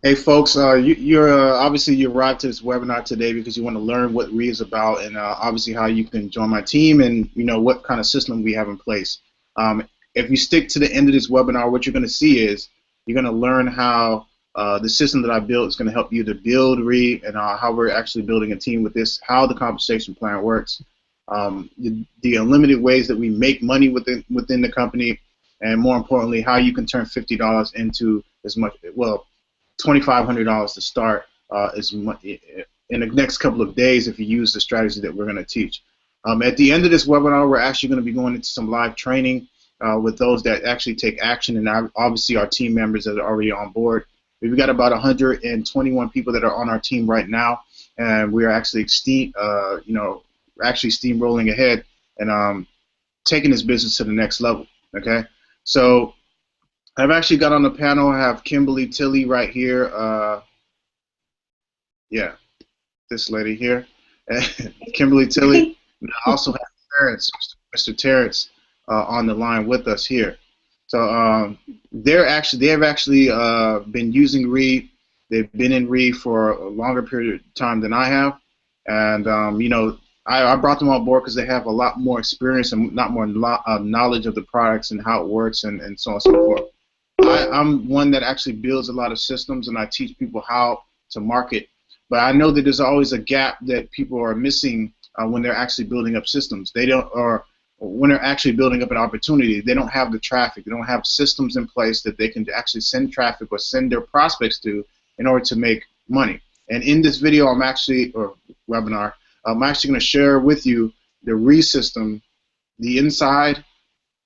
Hey folks, you're obviously you arrived to this webinar today because you want to learn what RE is about and obviously how you can join my team and what kind of system we have in place. If you stick to the end of this webinar, what you're going to see is you're going to learn how the system that I built is going to help you to build RE and how we're actually building a team with this, how the compensation plan works, the unlimited ways that we make money within the company, and more importantly, how you can turn $50 into as much well. $2,500 to start in the next couple of days if you use the strategy that we're going to teach. At the end of this webinar, we're actually going to be going into some live training with those that actually take action, and obviously our team members that are already on board. We've got about 121 people that are on our team right now, and we are actually steamrolling ahead and taking this business to the next level. Okay, so I've actually got on the panel, I have Kimberly Tilley right here. Yeah, this lady here. Kimberly Tilley. And I also have Terrence, Mr. Terrence on the line with us here. So they have actually been using RE. They've been in RE for a longer period of time than I have. And, I brought them on board because they have a lot more experience and not more knowledge of the products and how it works and so on and so forth. I'm one that actually builds a lot of systems, and I teach people how to market. But I know that there's always a gap that people are missing when they're actually building up systems. They don't, or when they're actually building up an opportunity, they don't have the traffic. They don't have systems in place that they can actually send traffic or send their prospects to in order to make money. And in this video, or webinar, I'm actually going to share with you the RE system, the inside,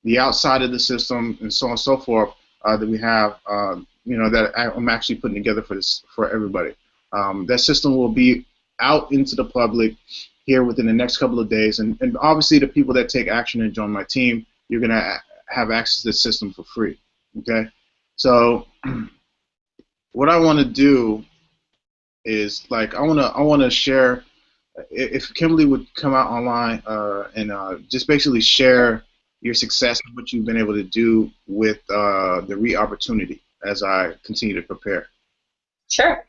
the outside of the system, and so on and so forth. That we have, that I'm actually putting together for everybody. That system will be out into the public here within the next couple of days, and obviously the people that take action and join my team, you're gonna have access to the system for free. Okay, so what I want to do is I want to share. If Kimberly would come out online and just basically share your success and what you've been able to do with the RE opportunity as I continue to prepare. Sure.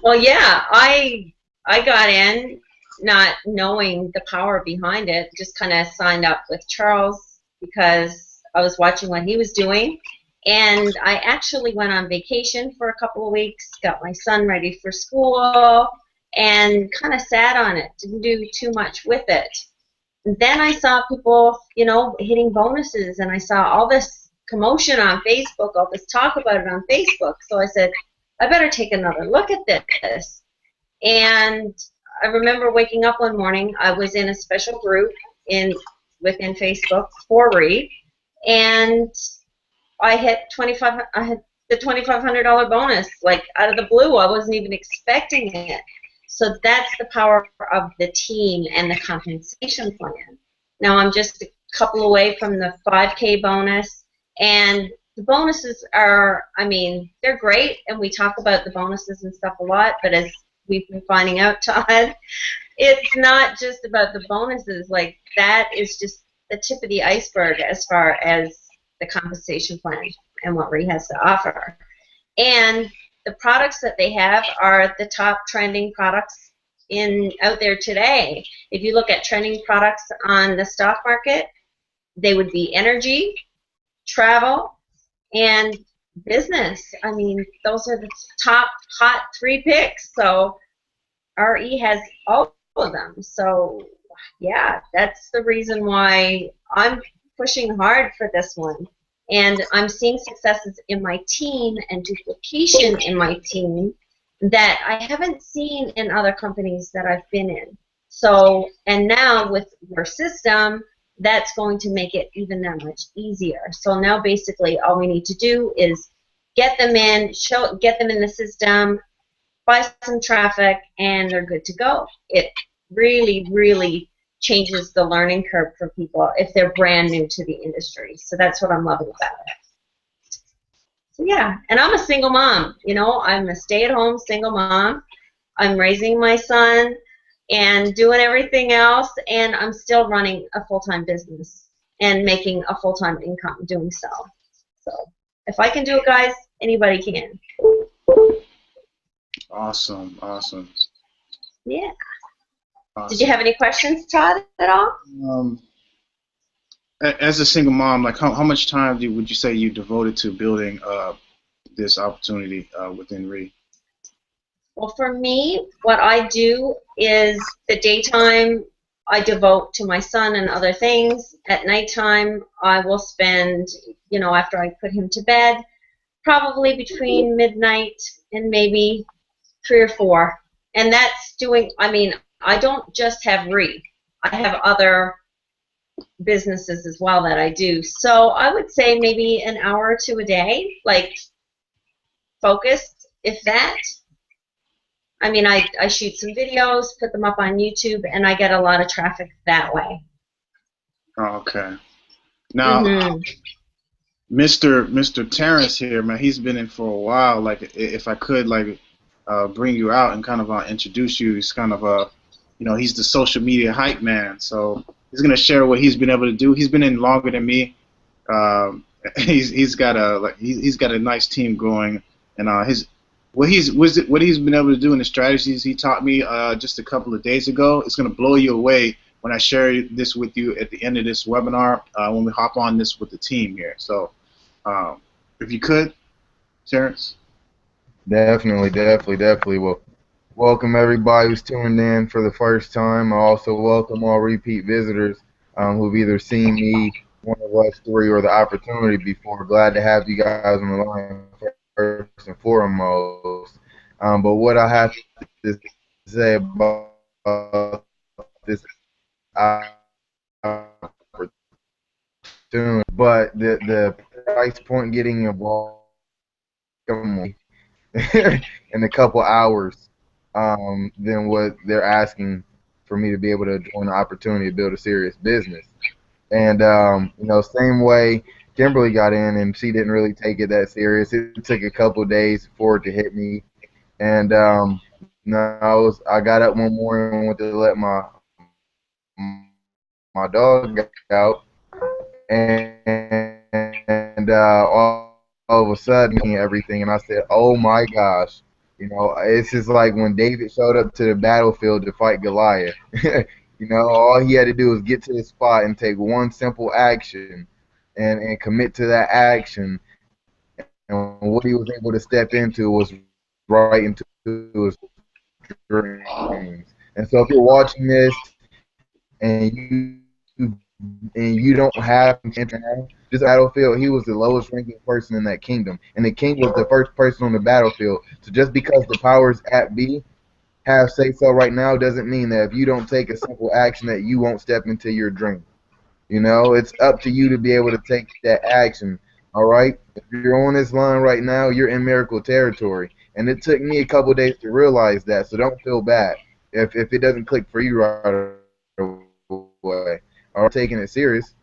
Well, yeah, I got in not knowing the power behind it, just kind of signed up with Charles because I was watching what he was doing, and I actually went on vacation for a couple of weeks, got my son ready for school, and kind of sat on it, didn't do too much with it. Then I saw people, hitting bonuses, and I saw all this commotion on Facebook, all this talk about it on Facebook. So I said, I better take another look at this. And I remember waking up one morning. I was in a special group within Facebook for RE, and I hit I had the $2,500 bonus, like out of the blue. I wasn't even expecting it. So that's the power of the team and the compensation plan. Now I'm just a couple away from the 5K bonus, and the bonuses are, they're great, and we talk about the bonuses and stuff a lot, but as we've been finding out, Todd, it's not just about the bonuses. Like, that is just the tip of the iceberg as far as the compensation plan and what RE has to offer. And the products that they have are the top trending products out there today. If you look at trending products on the stock market, they would be energy, travel, and business. Those are the top hot 3 picks. So RE has all of them. So yeah, that's the reason why I'm pushing hard for this one. And I'm seeing successes in my team and duplication in my team that I haven't seen in other companies that I've been in. So, and now with your system, that's going to make it even that much easier. So now basically all we need to do is get them in, get them in the system, buy some traffic, and they're good to go. It really, really changes the learning curve for people if they're brand new to the industry. So that's what I'm loving about it. So yeah, and I'm a single mom. I'm a stay-at-home single mom. I'm raising my son and doing everything else, and I'm still running a full-time business and making a full-time income doing so. So if I can do it, guys, anybody can. Awesome, awesome, Yeah. Did you awesome. have any questions, Todd, at all? Um, as a single mom, like how much time would you say you devoted to building this opportunity within Re? Well, for me, what I do is the daytime I devote to my son and other things. At nighttime, I will spend, after I put him to bed, probably between midnight and maybe 3 or 4. And that's doing, I mean, I don't just have Re. I have other businesses as well that I do. So I would say maybe an hour or two a day, like focused, if that. I mean, I shoot some videos, put them up on YouTube, and I get a lot of traffic that way. Oh, okay. Now, Mm-hmm. Mr. Terrence here, man, he's been in for a while. Like, if I could, like, bring you out and kind of introduce you, he's kind of he's the social media hype man. So he's gonna share what he's been able to do. He's been in longer than me. He's got a he's got a nice team going, and his what he's been able to do and the strategies he taught me just a couple of days ago. It's gonna blow you away when I share this with you at the end of this webinar when we hop on this with the team here. So if you could, Terrence. Definitely, definitely, definitely. Well, welcome everybody who's tuned in for the first time. I also welcome all repeat visitors who've either seen me, one of us three, or the opportunity before. Glad to have you guys on the line first and foremost. But what I have to say about this opportunity, but the price point getting involved in a couple hours than what they're asking for me to be able to join the opportunity to build a serious business. And same way Kimberly got in, and she didn't really take it that serious. It took a couple days for it to hit me, and I got up one morning and went to let my dog out, and all of a sudden everything, and I said, "Oh my gosh." It's just like when David showed up to the battlefield to fight Goliath. All he had to do was get to the spot and take one simple action and commit to that action. And what he was able to step into was right into his dreams. And so if you're watching this and you don't have internet, this battlefield, he was the lowest ranking person in that kingdom. And the king was the first person on the battlefield. So just because the powers at be have say so right now doesn't mean that if you don't take a simple action that you won't step into your dream. It's up to you to be able to take that action. All right? If you're on this line right now, you're in miracle territory. And it took me a couple days to realize that, so don't feel bad if it doesn't click for you right away. Or taking it serious.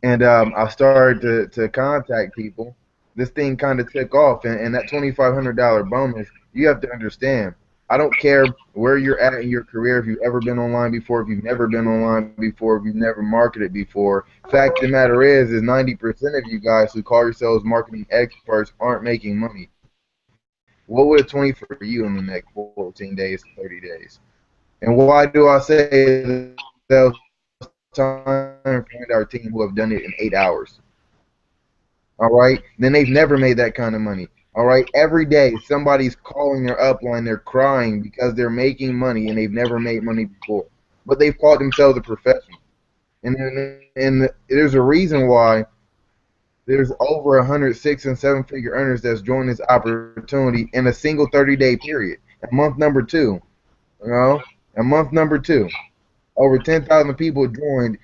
And I started to contact people. This thing kind of took off, and that $2,500 bonus, you have to understand. I don't care where you're at in your career, if you've ever been online before, if you've never been online before, if you've never marketed before. Fact of the matter is 90% of you guys who call yourselves marketing experts aren't making money. What would it 20 for you in the next 14 days, 30 days? And why do I say that? Time friend our team who have done it in 8 hours. All right, then they've never made that kind of money. All right, every day somebody's calling their upline, they're crying because they're making money and they've never made money before, but they've called themselves a professional. And there's a reason why there's over 100 6- and 7-figure earners that's joined this opportunity in a single 30-day period. And month number 2, and month number 2. Over 10,000 people joined.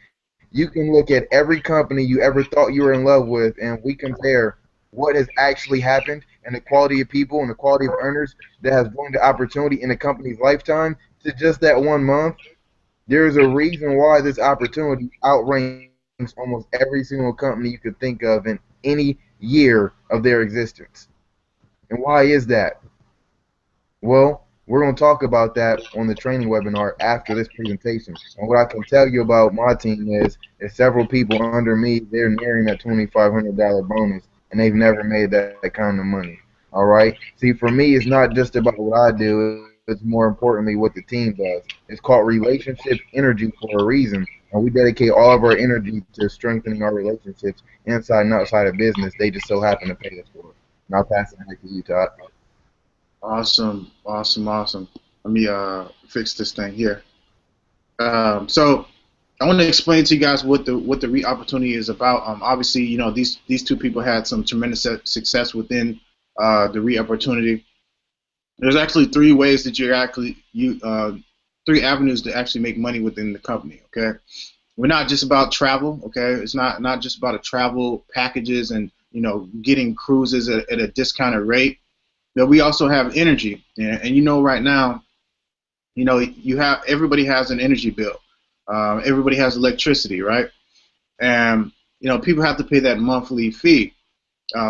You can look at every company you ever thought you were in love with, and we compare what has actually happened and the quality of people and the quality of earners that has joined the opportunity in a company's lifetime to just that 1 month. There's a reason why this opportunity outranks almost every single company you could think of in any year of their existence. And why is that? Well, we're going to talk about that on the training webinar after this presentation. And what I can tell you about my team is several people under me, they're nearing that $2,500 bonus, and they've never made that kind of money. All right. See, for me, it's not just about what I do. It's more importantly what the team does. It's called relationship energy for a reason, and we dedicate all of our energy to strengthening our relationships inside and outside of business. They just so happen to pay us for it. And I'll pass it back to you, Todd. Awesome, awesome, awesome. Let me fix this thing here. So I want to explain to you guys what the REIT opportunity is about. Obviously, you know, these two people had some tremendous success within the REIT opportunity. There's actually three ways that three avenues to actually make money within the company. Okay, we're not just about travel. Okay, it's not just about a travel packages and, you know, getting cruises at a discounted rate. But we also have energy, and you know, right now, you know, everybody has an energy bill. Everybody has electricity, right? And, you know, people have to pay that monthly fee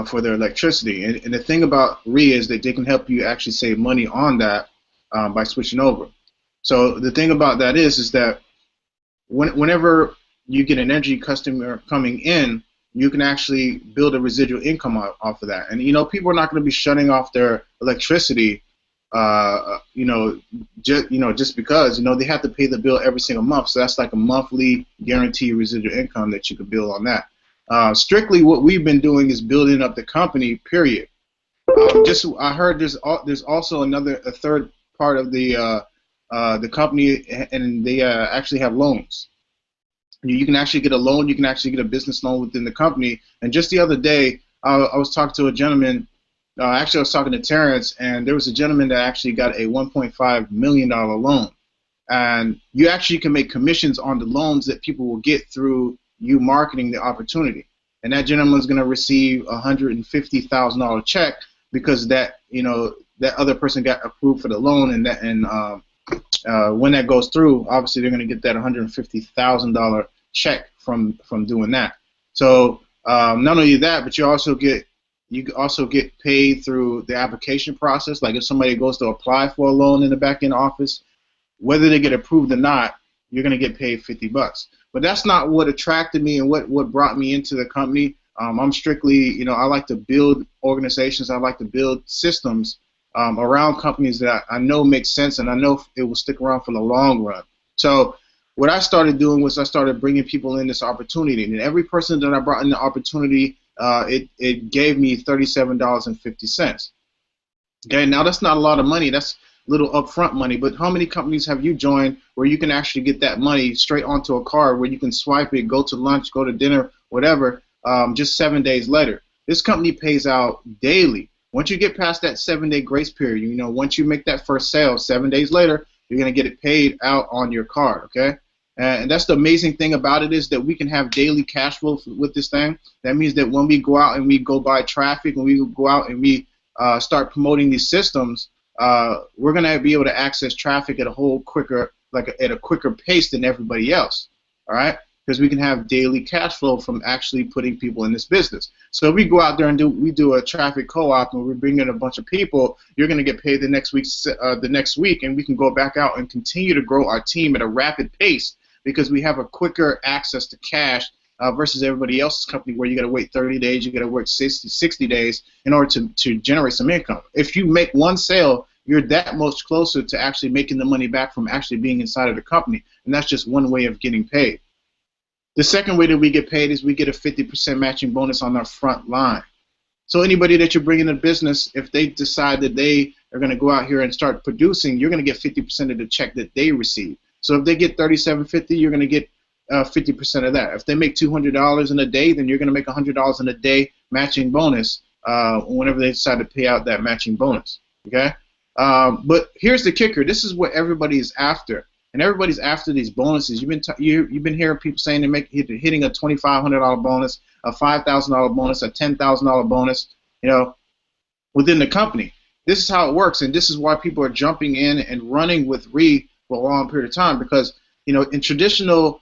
for their electricity. And the thing about RE is that they can help you actually save money on that by switching over. So the thing about that is that whenever you get an energy customer coming in, you can actually build a residual income off of that. And, you know, people are not going to be shutting off their electricity, just because, you know, they have to pay the bill every single month. So that's like a monthly guaranteed residual income that you could build on that. Strictly, what we've been doing is building up the company. Period. I heard there's also a third part of the company, and they actually have loans. You can actually get a loan. You can actually get a business loan within the company. And just the other day, I was talking to a gentleman. Actually, I was talking to Terrence, and there was a gentleman that actually got a $1.5 million loan. And you actually can make commissions on the loans that people will get through you marketing the opportunity. And that gentleman's going to receive a $150,000 check because that other person got approved for the loan, and when that goes through, obviously they're going to get that $150,000 check from doing that. So not only that, but you also get paid through the application process. Like if somebody goes to apply for a loan in the back end office, whether they get approved or not, you're going to get paid $50. But that's not what attracted me and what brought me into the company. I'm strictly, I like to build organizations. I like to build systems around companies that I know make sense, and I know it will stick around for the long run. So what I started doing was I started bringing people in this opportunity, and every person that I brought in the opportunity, it gave me $37.50. Okay, now that's not a lot of money. That's little upfront money, but how many companies have you joined where you can actually get that money straight onto a card where you can swipe it, go to lunch, go to dinner, whatever, just 7 days later? This company pays out daily. Once you get past that 7-day grace period, once you make that first sale, 7 days later, you're going to get it paid out on your card, okay? And that's the amazing thing about it, is that we can have daily cash flow with this thing. That means that when we go out and we go buy traffic, when we go out and we start promoting these systems, we're going to be able to access traffic at a quicker pace than everybody else, all right? Because we can have daily cash flow from actually putting people in this business. So if we go out there and we do a traffic co-op and we bring in a bunch of people, you're going to get paid the next week, and we can go back out and continue to grow our team at a rapid pace because we have a quicker access to cash versus everybody else's company where you got to wait 30 days, you got to work 60 days in order to generate some income. If you make one sale, you're that much closer to actually making the money back from actually being inside of the company, and that's just one way of getting paid. The second way that we get paid is we get a 50% matching bonus on our front line. So anybody that you're bringing to business, if they decide that they are going to go out here and start producing, you're going to get 50% of the check that they receive. So if they get $37.50, you're going to get 50% of that. If they make $200 in a day, then you're going to make $100 in a day matching bonus whenever they decide to pay out that matching bonus. Okay? But here's the kicker. This is what everybody is after. And everybody's after these bonuses. You've been hearing people saying they're hitting a $2,500 bonus, a $5,000 bonus, a $10,000 bonus, within the company. This is how it works, and this is why people are jumping in and running with RE for a long period of time, because in traditional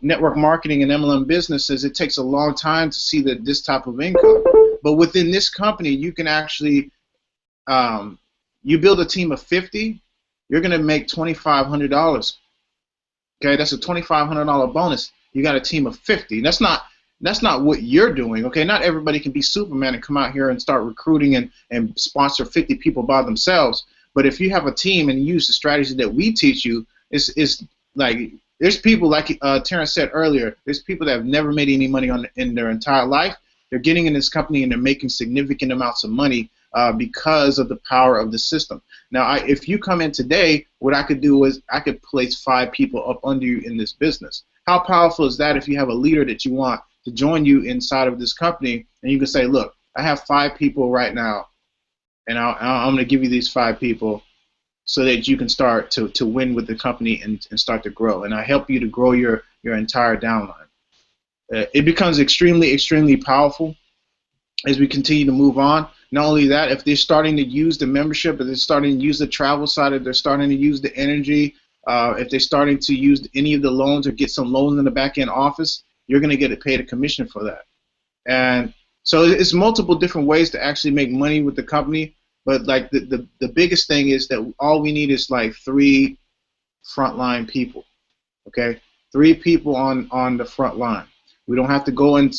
network marketing and MLM businesses, it takes a long time to see this type of income. But within this company, you can actually you build a team of 50. You're going to make $2,500. Okay, that's a $2,500 bonus. You got a team of 50. That's not That's not what you're doing, okay? Not everybody can be Superman and come out here and start recruiting and sponsor 50 people by themselves. But if you have a team and you use the strategy that we teach you, it's like there's people like Terrence said earlier. There's people that have never made any money in their entire life. They're getting in this company and they're making significant amounts of money because of the power of the system. Now, if you come in today, what I could do is I could place 5 people up under you in this business. How powerful is that if you have a leader that you want to join you inside of this company, and you can say, look, I have 5 people right now, and I'm going to give you these 5 people so that you can start to win with the company and start to grow. And I help you to grow your entire downline. It becomes extremely, extremely powerful as we continue to move on. Not only that, if they're starting to use the membership, if they're starting to use the travel side, if they're starting to use the energy, if they're starting to use any of the loans or get some loans in the back-end office, you're going to get paid a commission for that. And so it's multiple different ways to actually make money with the company. But like the biggest thing is that all we need is like 3 frontline people, okay? 3 people on the front line. We don't have to go and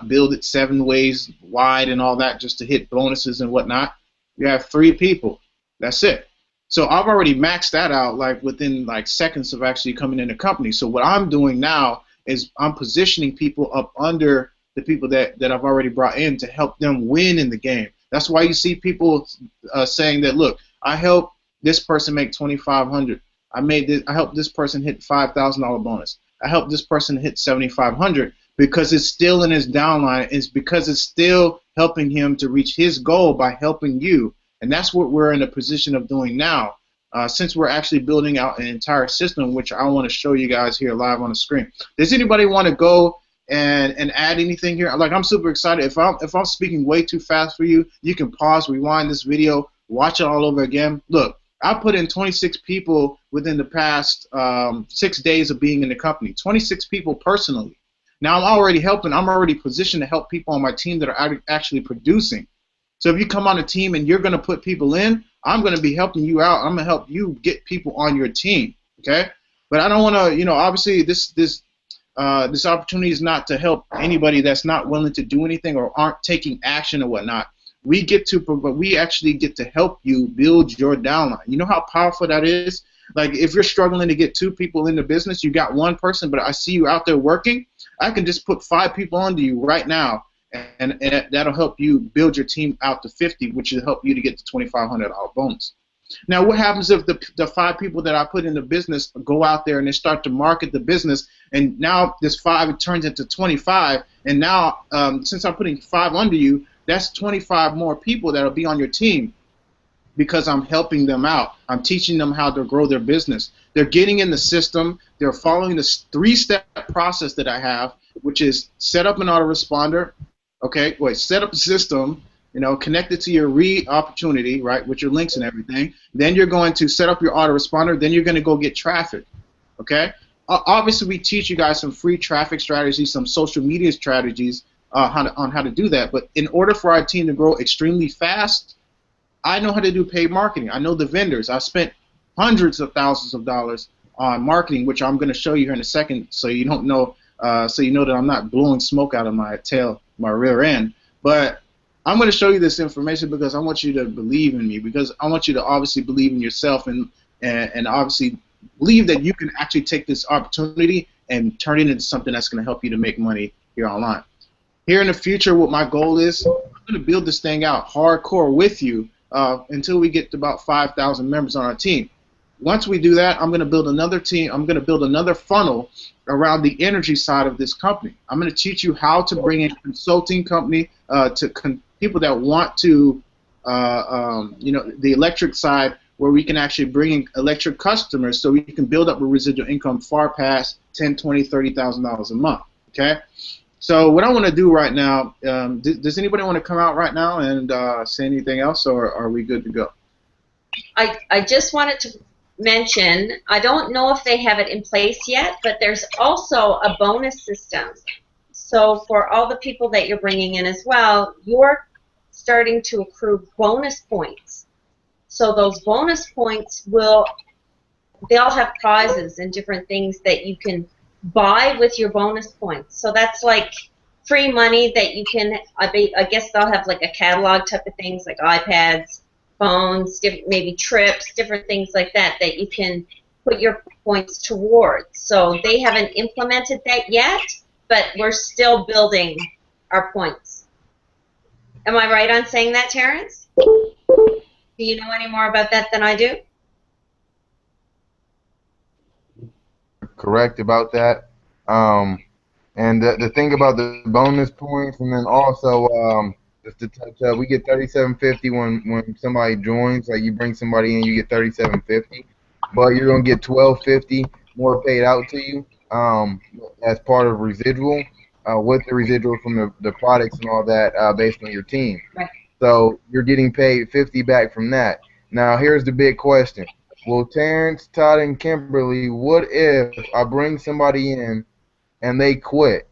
build it 7 ways wide and all that just to hit bonuses and whatnot. You have 3 people. That's it. So I've already maxed that out like within like seconds of actually coming in the company. So what I'm doing now is I'm positioning people up under the people that I've already brought in to help them win in the game. That's why you see people saying that, look, I helped this person make $2,500. I helped this person hit $5,000 bonus. I helped this person hit $7,500 because it's still in his downline. It's because it's still helping him to reach his goal by helping you. And that's what we're in a position of doing now. Since we're actually building out an entire system, which I want to show you guys here live on the screen. Does anybody want to go and add anything here? Like, I'm super excited. If I'm speaking way too fast for you, you can pause, rewind this video, watch it all over again. Look, I put in 26 people within the past 6 days of being in the company. 26 people personally. Now I'm already helping. I'm already positioned to help people on my team that are actually producing. So if you come on a team and you're going to put people in, I'm going to be helping you out. I'm going to help you get people on your team, okay? But I don't want to, you know, obviously this opportunity is not to help anybody that's not willing to do anything or aren't taking action or whatnot. We actually get to help you build your downline. You know how powerful that is? Like, if you're struggling to get 2 people in the business, you got 1 person, but I see you out there working, I can just put 5 people under you right now, and that'll help you build your team out to 50, which will help you to get the $2,500 bonus. Now, what happens if the 5 people that I put in the business go out there and they start to market the business, and now this 5 it turns into 25, and now since I'm putting 5 under you, that's 25 more people that'll be on your team because I'm helping them out. I'm teaching them how to grow their business. They're getting in the system. They're following this 3-step process that I have, which is set up an autoresponder. Okay, wait, set up a system, you know, connect it to your opportunity, right, with your links and everything. Then you're going to set up your autoresponder. Then you're going to go get traffic, okay? Obviously, we teach you guys some free traffic strategies, some social media strategies on how to do that. But in order for our team to grow extremely fast, I know how to do paid marketing. I know the vendors. I spent hundreds of thousands of dollars on marketing, which I'm going to show you here in a second, so you don't know, so you know that I'm not blowing smoke out of my tail, my rear end. But I'm going to show you this information because I want you to believe in me, because I want you to obviously believe in yourself and obviously believe that you can actually take this opportunity and turn it into something that's going to help you to make money here online. Here in the future, what my goal is, I'm going to build this thing out hardcore with you until we get to about 5,000 members on our team. Once we do that, I'm going to build another team. I'm going to build another funnel around the energy side of this company. I'm going to teach you how to bring in consulting company people that want to, you know, the electric side, where we can actually bring in electric customers so we can build up a residual income far past $10,000, $20,000, $30,000 a month. Okay. So what I want to do right now, does anybody want to come out right now and say anything else, or are we good to go? I just wanted to mention, I don't know if they have it in place yet, but there's also a bonus system. So for all the people that you're bringing in as well, you're starting to accrue bonus points. So those bonus points they'll have prizes and different things that you can buy with your bonus points. So that's like free money that you can, I guess they'll have like a catalog type of things like iPads, phones, maybe trips, different things like that that you can put your points towards. So they haven't implemented that yet, but we're still building our points. Am I right on saying that, Terrence? Do you know any more about that than I do? Correct about that. And the thing about the bonus points, and then also just to touch up, we get 37.50 when somebody joins. Like you bring somebody in, you get 37.50, but you're gonna get 12.50 more paid out to you as part of residual, with the residual from the products and all that based on your team. Right. So you're getting paid 50 back from that. Now here's the big question. Well, Terrence, Todd, and Kimberly, what if I bring somebody in and they quit?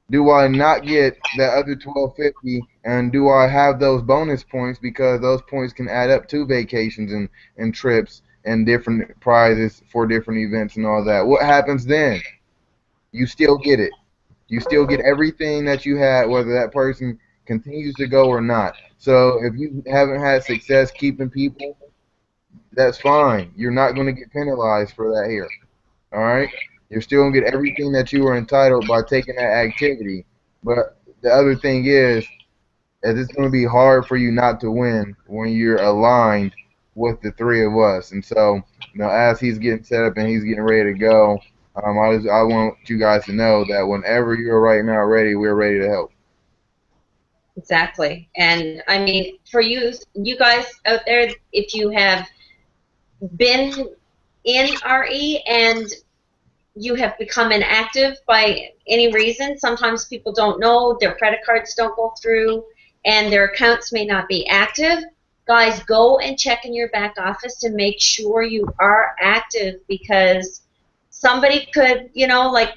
Do I not get that other 12.50, and do I have those bonus points because those points can add up to vacations and trips and different prizes for different events and all that? What happens then? You still get it. You still get everything that you had, whether that person continues to go or not. So if you haven't had success keeping people, that's fine. You're not going to get penalized for that here. All right? You're still going to get everything that you were entitled by taking that activity. But the other thing is it's going to be hard for you not to win when you're aligned with the three of us. And so, as he's getting set up and he's getting ready to go, I want you guys to know that whenever you're right now ready, we're ready to help. Exactly. And I mean, for you guys out there, if you have been in RE and you have become inactive by any reason, sometimes people don't know, their credit cards don't go through, and their accounts may not be active. Guys, go and check in your back office to make sure you are active, because somebody could, like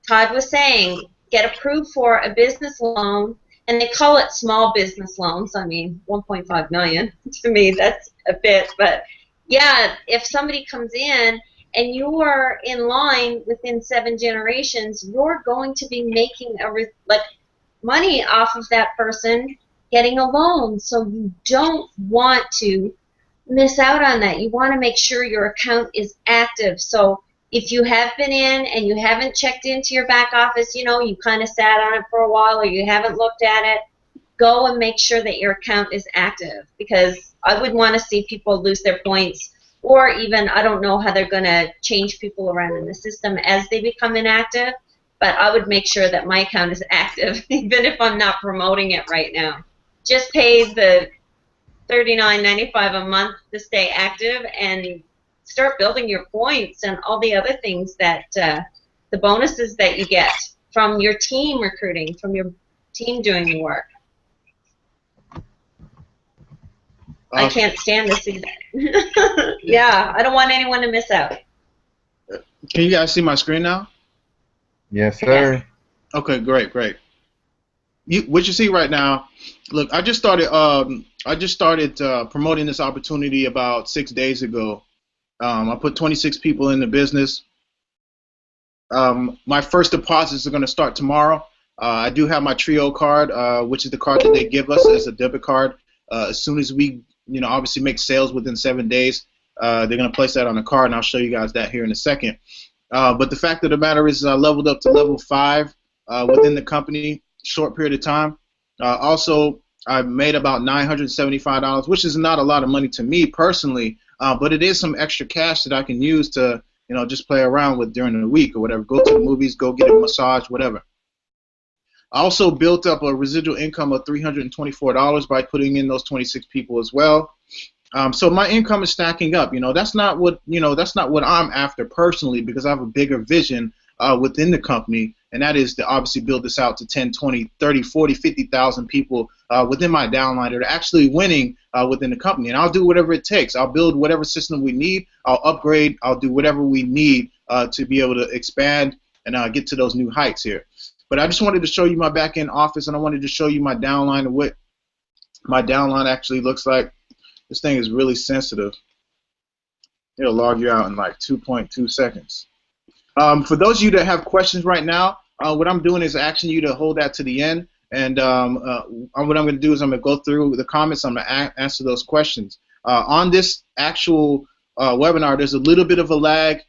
Todd was saying, get approved for a business loan, and they call it small business loans. I mean, 1.5 million to me, that's a bit, but yeah, if somebody comes in and you are in line within 7 generations, you're going to be making money off of that person getting a loan. So you don't want to miss out on that. You want to make sure your account is active. So if you have been in and you haven't checked into your back office, you kind of sat on it for a while or you haven't looked at it, go and make sure that your account is active, because I would want to see people lose their points, or even, I don't know how they're going to change people around in the system as they become inactive, but I would make sure that my account is active, even if I'm not promoting it right now. Just pay the $39.95 a month to stay active and start building your points and all the other things that, the bonuses that you get from your team recruiting, from your team doing the work. I can't stand this either. Yeah, I don't want anyone to miss out. Can you guys see my screen now? Yes, sir. Yes. Okay, great. What you see right now, look, I just started promoting this opportunity about 6 days ago. I put 26 people in the business. My first deposits are going to start tomorrow. I do have my Trio card, which is the card that they give us as a debit card. As soon as we, obviously make sales within 7 days, they're going to place that on the card, and I'll show you guys that here in a second. But the fact of the matter is I leveled up to level 5 within the company, short period of time. Also, I made about $975, which is not a lot of money to me personally, but it is some extra cash that I can use to, just play around with during the week or whatever. Go to the movies, go get a massage, whatever. I also built up a residual income of $324 by putting in those 26 people as well. So my income is stacking up. That's not what I'm after personally, because I have a bigger vision within the company, and that is to obviously build this out to 10, 20, 30, 40, 50,000 people within my downline that are actually winning within the company. And I'll do whatever it takes. I'll build whatever system we need. I'll upgrade. I'll do whatever we need to be able to expand and get to those new heights here. But I just wanted to show you my back-end office, and I wanted to show you my downline and what my downline actually looks like. This thing is really sensitive. It'll log you out in like 2.2 seconds. For those of you that have questions right now, what I'm doing is asking you to hold that to the end. And what I'm going to do is I'm going to go through the comments. I'm going to answer those questions. On this actual webinar, there's a little bit of a lag.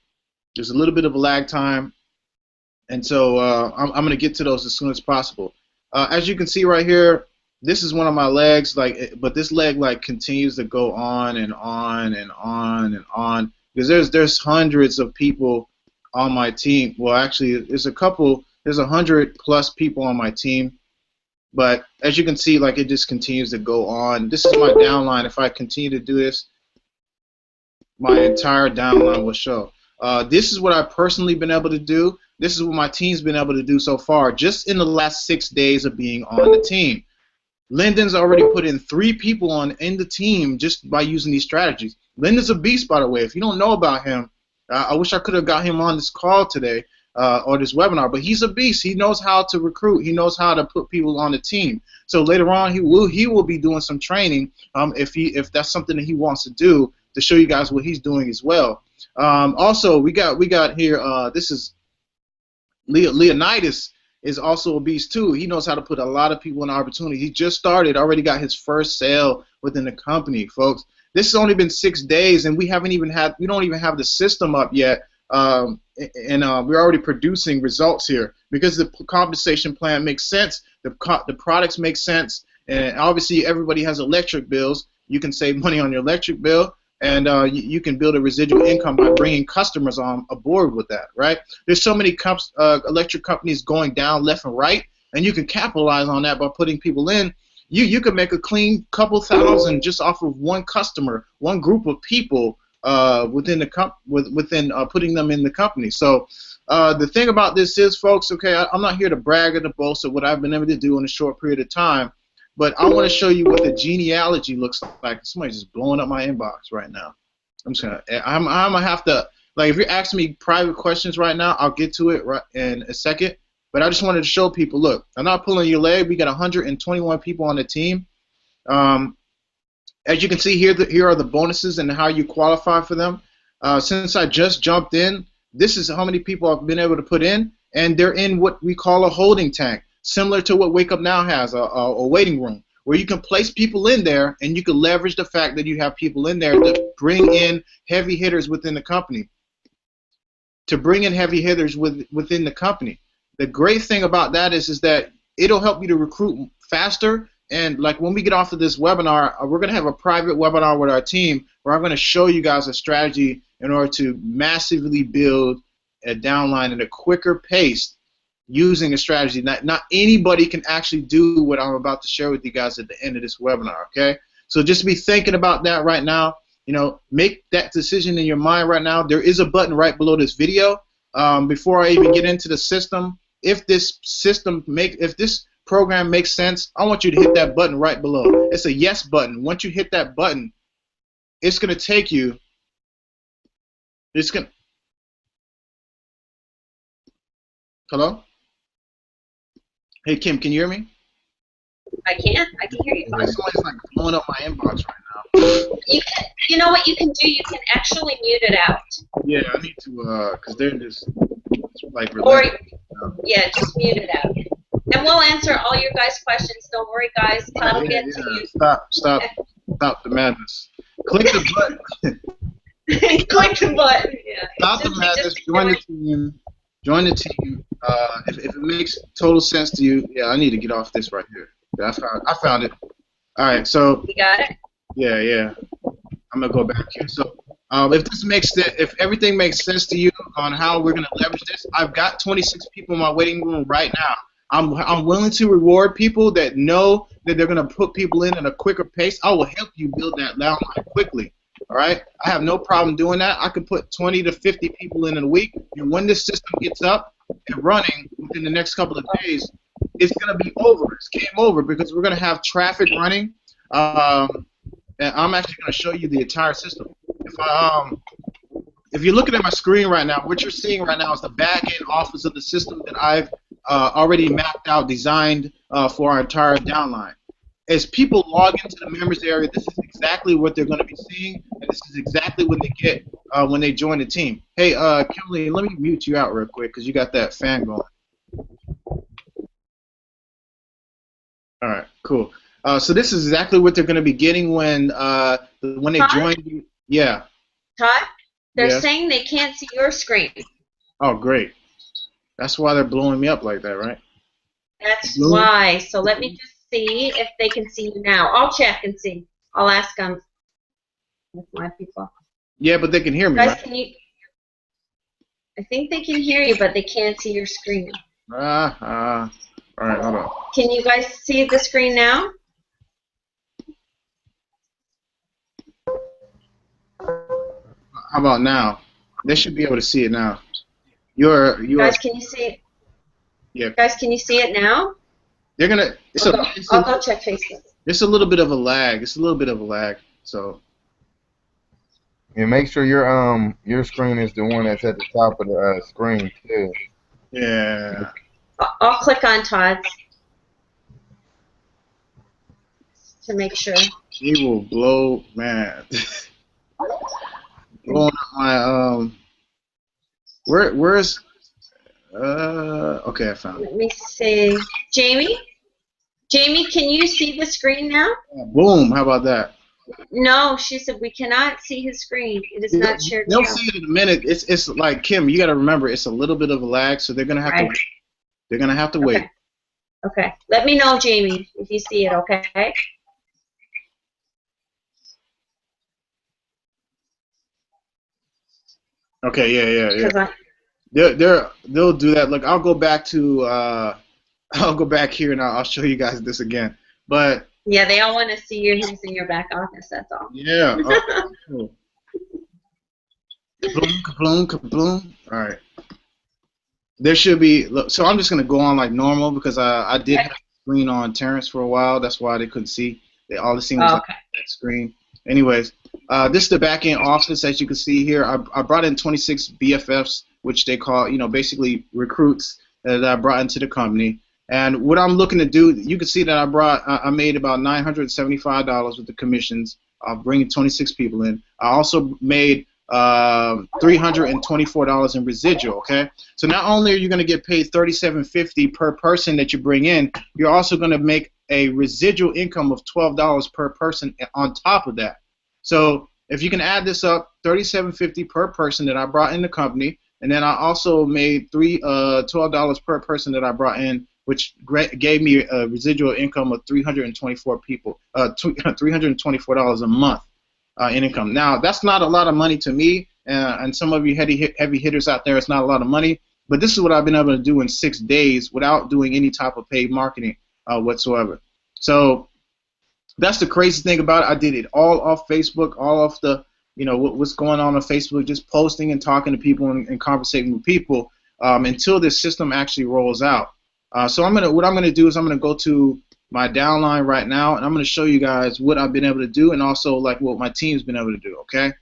There's a little bit of a lag time. And so I'm going to get to those as soon as possible. As you can see right here, this is one of my legs, but this leg continues to go on and on and on and on, because there's hundreds of people on my team. Well, actually, there's 100+ people on my team, but as you can see, it just continues to go on. This is my downline. If I continue to do this, my entire downline will show. This is what I've personally been able to do. This is what my team's been able to do so far, just in the last 6 days of being on the team. Lyndon's already put in 3 people in the team just by using these strategies. Lyndon's a beast, by the way. If you don't know about him, I wish I could have got him on this call today or this webinar, but he's a beast. He knows how to recruit. He knows how to put people on the team. So later on, he will be doing some training if that's something that he wants to do, to show you guys what he's doing as well. Also, we got here. This is Leonidas. Is also a beast too. He knows how to put a lot of people in opportunity. He just started, already got his first sale within the company, folks. This has only been 6 days, and we don't even have the system up yet, and we're already producing results here because the compensation plan makes sense. The products make sense, and obviously everybody has electric bills. You can save money on your electric bill, and you can build a residual income by bringing customers on aboard with that, right? There's so many electric companies going down left and right, and you can capitalize on that by putting people in. You could make a clean couple thousand just off of one customer, one group of people within putting them in the company. So the thing about this is, folks, okay, I'm not here to brag or to boast of what I've been able to do in a short period of time. But I want to show you what the genealogy looks like. Somebody's just blowing up my inbox right now. I'm gonna have to, if you're asking me private questions right now, I'll get to it right in a second. But I just wanted to show people, look, I'm not pulling your leg. We got 121 people on the team. As you can see here, here are the bonuses and how you qualify for them. Since I just jumped in, this is how many people I've been able to put in, and they're in what we call a holding tank. Similar to what Wake Up Now has, a waiting room, where you can place people in there and you can leverage the fact that you have people in there to bring in heavy hitters within the company. Within the company. The great thing about that is that it'll help you to recruit faster. And when we get off of this webinar, we're going to have a private webinar with our team where I'm going to show you guys a strategy in order to massively build a downline at a quicker pace, using a strategy. Not anybody can actually do what I'm about to share with you guys at the end of this webinar, okay? So just be thinking about that right now. Make that decision in your mind right now. There is a button right below this video. Before I even get into the system, if this program makes sense, I want you to hit that button right below. It's a yes button. Once you hit that button, it's going to take you, hello? Hey, Kim, can you hear me? I can hear you fine. Somebody's blowing up my inbox right now. You know what you can do? You can actually mute it out. Yeah, I need to, because they're just yeah, just mute it out. And we'll answer all your guys' questions. Don't worry, guys. Todd will get to you. Stop the madness. Click the button. Click the button. Yeah. Stop the madness. Join the team. If it makes total sense to you, yeah, I need to get off this right here. I found it. All right, so. You got it? Yeah. I'm gonna go back here. So, if everything makes sense to you on how we're gonna leverage this, I've got 26 people in my waiting room right now. I'm willing to reward people that know that they're gonna put people in at a quicker pace. I will help you build that downline quickly. All right, I have no problem doing that. I could put 20 to 50 people in a week, and when this system gets up and running within the next couple of days, it's gonna be over. It's game over because we're gonna have traffic running. And I'm actually gonna show you the entire system. If you're looking at my screen right now, what you're seeing right now is the back-end office of the system that I've already mapped out, designed for our entire downline. as people log into the members area, this is exactly what they're going to be seeing, and this is exactly what they get when they join the team. Hey, Kimberly, let me mute you out real quick because you got that fan going. All right, cool. So this is exactly what they're going to be getting when they join. Yeah. Todd, they're Yeah. saying they can't see your screen. Oh, great. That's why they're blowing me up like that, right? That's why. So let me just see if they can see you now. I'll check and see. I'll ask them with my people. Yeah, but they can hear me, Guys, right? can you? I think they can hear you, but they can't see your screen. All right, hold on. Can you guys see the screen now? How about now? They should be able to see it now. You're. Guys, can you see it? Yeah. Guys, can you see it now? They're gonna. I'll go check Facebook. It's a little bit of a lag. It's a little bit of a lag. So. And make sure your screen is the one that's at the top of the screen too. Yeah. I'll click on Todd's to make sure. He will blow, man. Blowing up my Where's okay, I found it. Let me see. Jamie, can you see the screen now? Boom! How about that? No, she said we cannot see his screen. It is not shared. They'll now. see it in a minute. It's like Kim. You got to remember, it's a little bit of a lag, so they're gonna have to. They're gonna have to wait. Okay. Let me know, Jamie, if you see it. Okay. Okay. Yeah. They'll do that. Look, I'll go back to I'll go back here and I'll show you guys this again. But yeah, they all want to see you in your back office. That's all. Yeah. Cool. Kaboom, kaboom, kaboom. All right. There should be. Look, so I'm just gonna go on like normal because I did have the screen on Terrence for a while. That's why they couldn't see. All the seen was like that screen. Anyways, this is the back end office, as you can see here. I brought in 26 BFFs, which they call, basically recruits that I brought into the company. And what I'm looking to do, you can see that I made about $975 with the commissions of bringing 26 people in. I also made $324 in residual. Okay, so not only are you going to get paid $37.50 per person that you bring in, you're also going to make a residual income of $12 per person on top of that. So if you can add this up, $37.50 per person that I brought in the company, and then I also made $12 per person that I brought in, which gave me a residual income of $324 a month in income. Now, that's not a lot of money to me, and some of you heavy hitters out there, it's not a lot of money, but this is what I've been able to do in 6 days without doing any type of paid marketing whatsoever. So that's the crazy thing about it. I did it all off Facebook, all off the, what's going on Facebook, just posting and talking to people and conversating with people until this system actually rolls out. So what I'm gonna do is I'm gonna go to my downline right now, and I'm gonna show you guys what I've been able to do, and also like what my team's been able to do. Okay,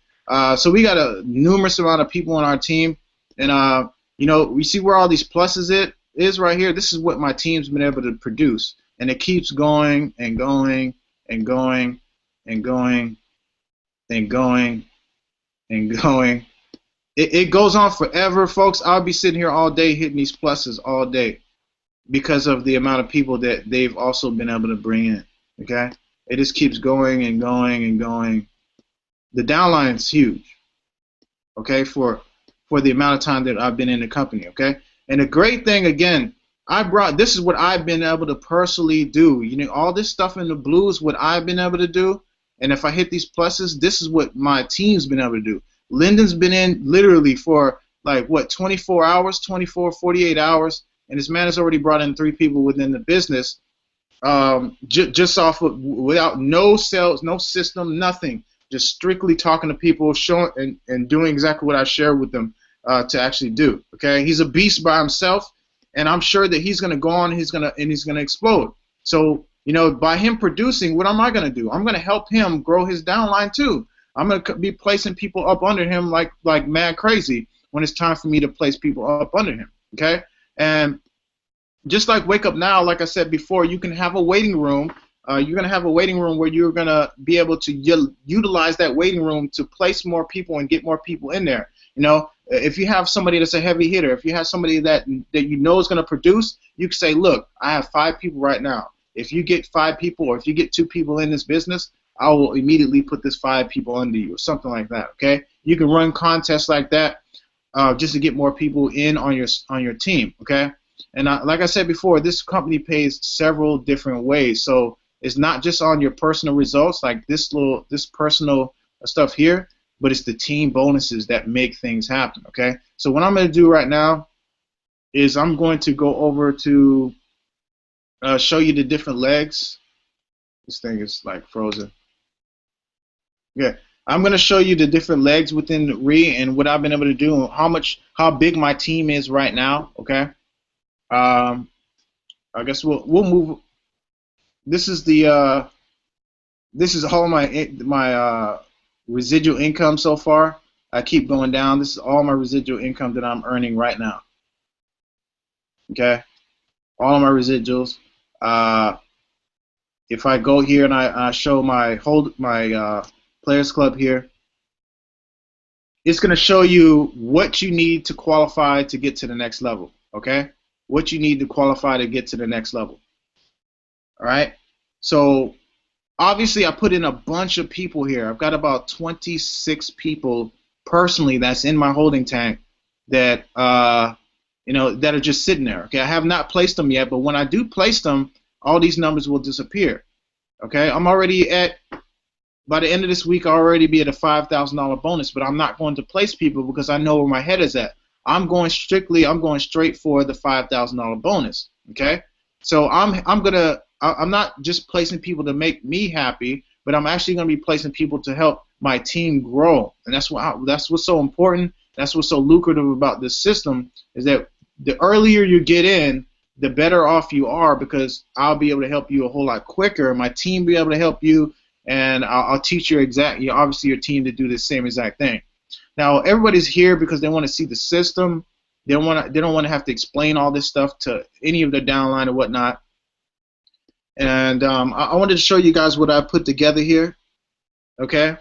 so we got a numerous amount of people on our team, and we see where all these pluses is right here. This is what my team's been able to produce, and it keeps going and going and going and going and going and going. It goes on forever, folks. I'll be sitting here all day hitting these pluses all day, because of the amount of people that they've also been able to bring in. Okay, it just keeps going and going and going. The downline is huge. Okay, for the amount of time that I've been in the company. Okay, and the great thing again, this is what I've been able to personally do. All this stuff in the blue is what I've been able to do, and if I hit these pluses, this is what my team's been able to do. Lyndon's been in literally for like 24 hours, 48 hours. And this man has already brought in 3 people within the business, just off of, without no sales, no system, nothing, just strictly talking to people, showing and doing exactly what I shared with them to actually do. Okay, he's a beast by himself, and I'm sure that he's gonna go on, he's gonna explode. So by him producing, what am I gonna do? I'm gonna help him grow his downline too. I'm gonna be placing people up under him like mad crazy when it's time for me to place people up under him. Okay. And just like Wake Up Now, like I said before, you can have a waiting room you're going to have a waiting room where you're going to be able to utilize that waiting room to place more people and get more people in there. You know, if you have somebody that's a heavy hitter, if you have somebody that you know is going to produce, you can say, look, I have 5 people right now. If you get 5 people, or if you get 2 people in this business, I will immediately put this 5 people under you, or something like that. Okay, you can run contests like that just to get more people in on your team. Okay, and like I said before, this company pays several different ways, so it's not just on your personal results like this personal stuff here, but it's the team bonuses that make things happen. Okay, so what I'm going to do right now is I'm going to go over to show you the different legs. This thing is like frozen. Yeah, I'm going to show you the different legs within RE and what I've been able to do, and how big my team is right now. Okay, I guess we'll move. This is all my residual income so far. I keep going down. This is all my residual income that I'm earning right now. Okay, all of my residuals. If I go here and I show my Players Club here, it's going to show you what you need to qualify to get to the next level. Okay, what you need to qualify to get to the next level. All right, so obviously I put in a bunch of people here. I've got about 26 people personally that's in my holding tank that that are just sitting there. Okay, I have not placed them yet, but when I do place them, all these numbers will disappear. Okay, I'm already at, by the end of this week, I'll already be at a $5,000 bonus, but I'm not going to place people because I know where my head is at. I'm going straight for the $5,000 bonus. Okay, so I'm not just placing people to make me happy, but I'm actually going to be placing people to help my team grow, and that's what's so important. That's what's so lucrative about this system, is that the earlier you get in, the better off you are, because I'll be able to help you a whole lot quicker. My team will be able to help you, and I'll teach obviously your team to do the same exact thing. Now everybody's here because they want to see the system. They don't want to have to explain all this stuff to any of their downline or whatnot. And I wanted to show you guys what I put together here. Okay,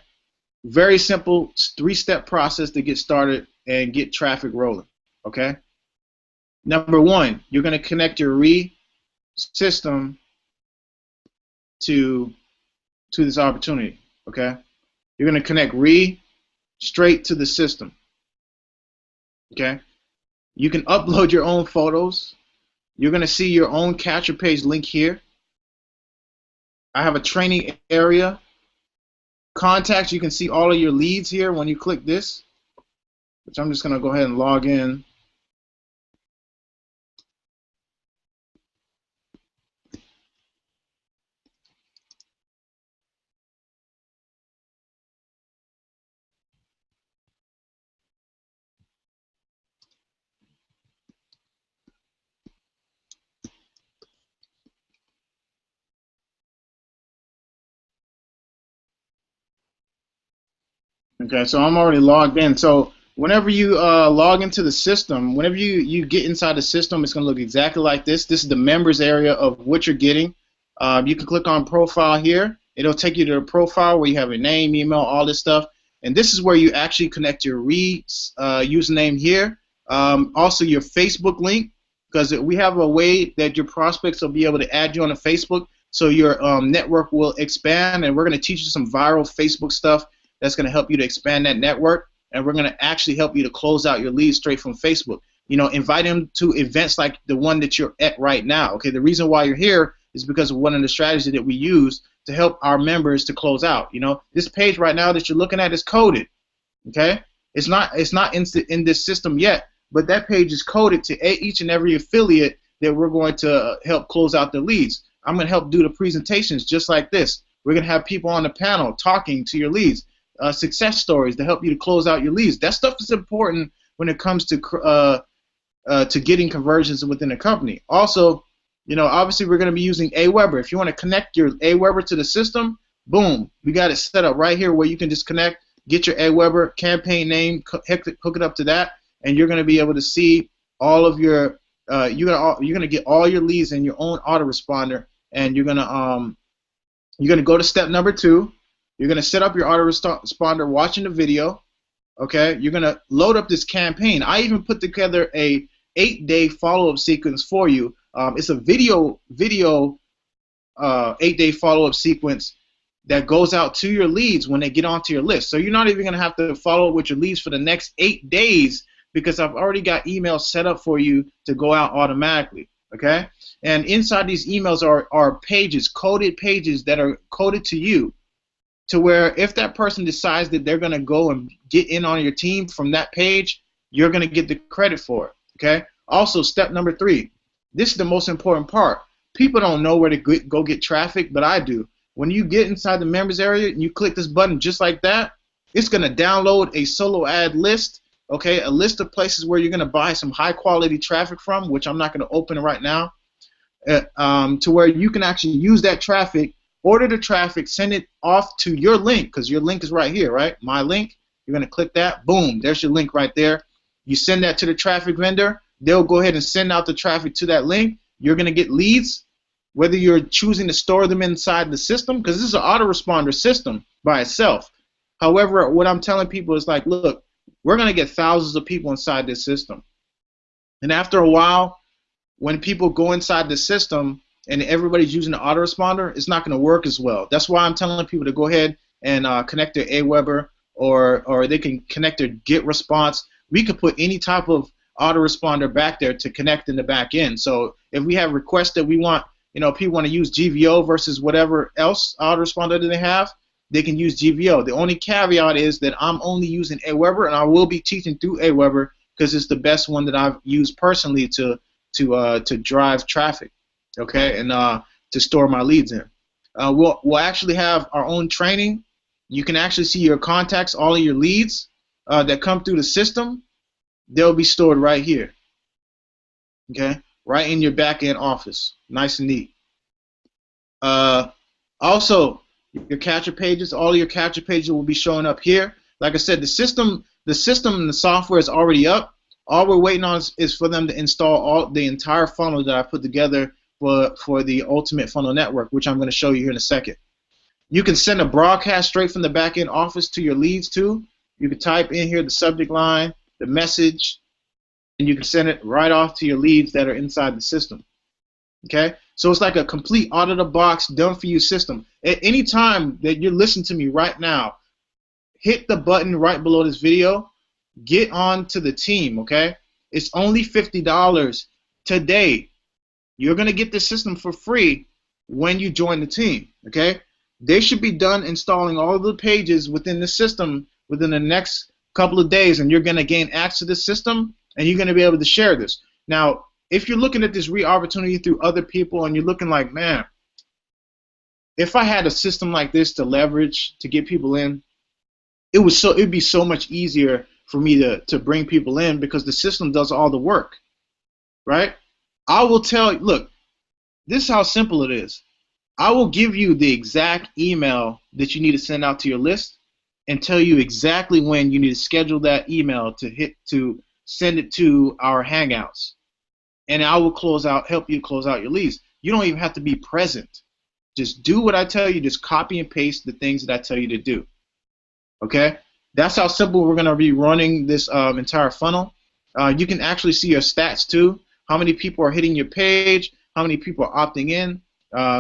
very simple 3-step process to get started and get traffic rolling. Okay. Number 1, you're going to connect your RE system to this opportunity. Okay, you're going to connect RE straight to the system. Okay, you can upload your own photos. You're going to see your own capture page link here. I have a training area. Contacts, you can see all of your leads here when you click this, which I'm just going to go ahead and log in. Okay, so I'm already logged in. So whenever you log into the system, whenever you get inside the system, it's going to look exactly like this. This is the members area of what you're getting. You can click on profile here. It'll take you to the profile where you have a name, email, all this stuff. And this is where you actually connect your RE username here. Also your Facebook link, because we have a way that your prospects will be able to add you on a Facebook, so your network will expand. And we're going to teach you some viral Facebook stuff that's going to help you to expand that network, and we're going to actually help you to close out your leads straight from Facebook. You know, invite them to events like the one that you're at right now. Okay, the reason why you're here is because of one of the strategies that we use to help our members to close out. You know, this page right now that you're looking at is coded. Okay, it's not in this system yet, but that page is coded to each and every affiliate that we're going to help close out the leads. I'm going to help do the presentations just like this. We're going to have people on the panel talking to your leads. Success stories to help you to close out your leads. That stuff is important when it comes to getting conversions within a company. Also, you know, obviously we're going to be using Aweber. If you want to connect your Aweber to the system, boom, we got it set up right here where you can just connect, get your Aweber campaign name, hook it up to that, and you're going to be able to see all of your you're going to get all your leads in your own autoresponder, and you're going to You're going to go to step number 2. You're going to set up your autoresponder watching the video. Okay, you're going to load up this campaign. I even put together a 8-day follow-up sequence for you. It's a video 8-day follow-up sequence that goes out to your leads when they get onto your list. So you're not even going to have to follow up with your leads for the next 8 days because I've already got emails set up for you to go out automatically. Okay, and inside these emails are pages, coded pages that are coded to you, to where if that person decides that they're going to go and get in on your team from that page, you're going to get the credit for it. Okay. Also, step number 3. This is the most important part. People don't know where to go get traffic, but I do. When you get inside the members area and you click this button just like that, it's going to download a solo ad list. Okay, a list of places where you're going to buy some high quality traffic from, which I'm not going to open right now, to where you can actually use that traffic, order the traffic, send it off to your link, because your link is right here, right? My link. You're going to click that. Boom, there's your link right there. You send that to the traffic vendor. They'll go ahead and send out the traffic to that link. You're going to get leads, whether you're choosing to store them inside the system, because this is an autoresponder system by itself. However, what I'm telling people is like, look, we're going to get thousands of people inside this system. And after a while, when people go inside the system and everybody's using the autoresponder, it's not going to work as well. That's why I'm telling people to go ahead and connect their Aweber, or they can connect their GetResponse. We could put any type of autoresponder back there to connect in the back end. So if we have requests that we want, people want to use GVO versus whatever else autoresponder that they have, they can use GVO. The only caveat is that I'm only using Aweber, and I will be teaching through Aweber because it's the best one that I've used personally to drive traffic, okay, and to store my leads in. We'll actually have our own training. You can actually see your contacts, all of your leads that come through the system. They'll be stored right here, okay, right in your back-end office, nice and neat. Also, your capture pages, all of your capture pages will be showing up here. Like I said, the system and the software is already up. All we're waiting on is for them to install the entire funnel that I put together for the Ultimate Funnel Network, which I'm going to show you here in a second. You can send a broadcast straight from the back-end office to your leads too. You can type in here the subject line, the message, and you can send it right off to your leads that are inside the system. Okay? So it's like a complete out-of-the-box, done-for-you system. At any time that you're listening to me right now, hit the button right below this video. Get on to the team, okay? It's only $50 today. You're going to get the system for free when you join the team, okay? They should be done installing all of the pages within the system within the next couple of days, and you're going to gain access to the system, and you're going to be able to share this. Now, if you're looking at this opportunity through other people and you're looking like, man, if I had a system like this to leverage to get people in, it'd be so much easier for me to bring people in because the system does all the work, right? I will tell you, look, this is how simple it is. I will give you the exact email that you need to send out to your list and tell you exactly when you need to schedule that email to send it to our Hangouts. And I will help you close out your leads. You don't even have to be present. Just do what I tell you. Just copy and paste the things that I tell you to do. Okay? That's how simple we're going to be running this entire funnel. You can actually see your stats too. How many people are hitting your page? How many people are opting in?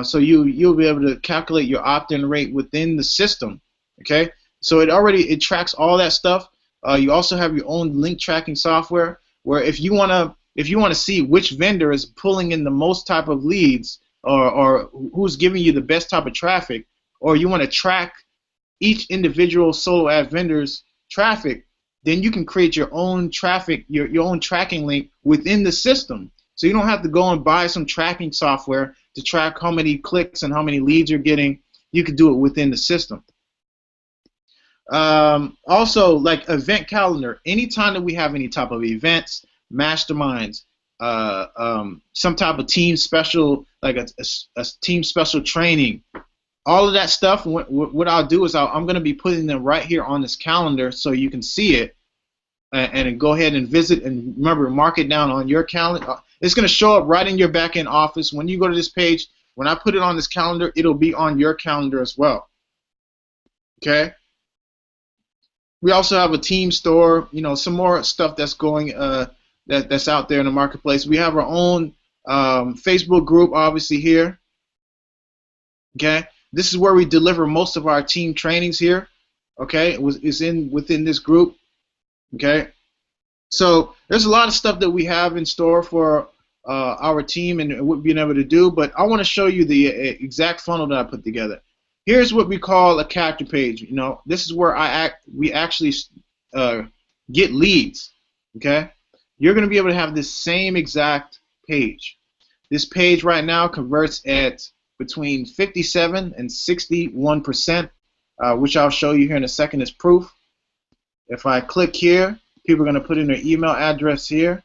So you'll be able to calculate your opt-in rate within the system. Okay? So it tracks all that stuff. You also have your own link tracking software where if you want to see which vendor is pulling in the most type of leads or who's giving you the best type of traffic, or you want to track each individual solo ad vendor's traffic, then you can create your own traffic, your own tracking link within the system. So you don't have to go and buy some tracking software to track how many clicks and how many leads you're getting. You can do it within the system. Also, like event calendar, anytime that we have any type of events, masterminds, some type of team special, like a team special training, all of that stuff, what I'll do is I'm going to be putting them right here on this calendar so you can see it and go ahead and visit, and remember, mark it down on your calendar. It's going to show up right in your back-end office. When you go to this page, When I put it on this calendar, it'll be on your calendar as well. Okay. We also have a team store. You know, some more stuff that's going that's out there in the marketplace. We have our own Facebook group, obviously here. Okay. This is where we deliver most of our team trainings here. Okay, it's within this group. Okay, so there's a lot of stuff that we have in store for our team and what we've been able to do. But I want to show you the exact funnel that I put together. Here's what we call a character page. You know, this is where we actually get leads. Okay, you're going to be able to have this same exact page. This page right now converts at between 57 and 61%. Which I'll show you here in a second as proof. If I click here, people are going to put in their email address here.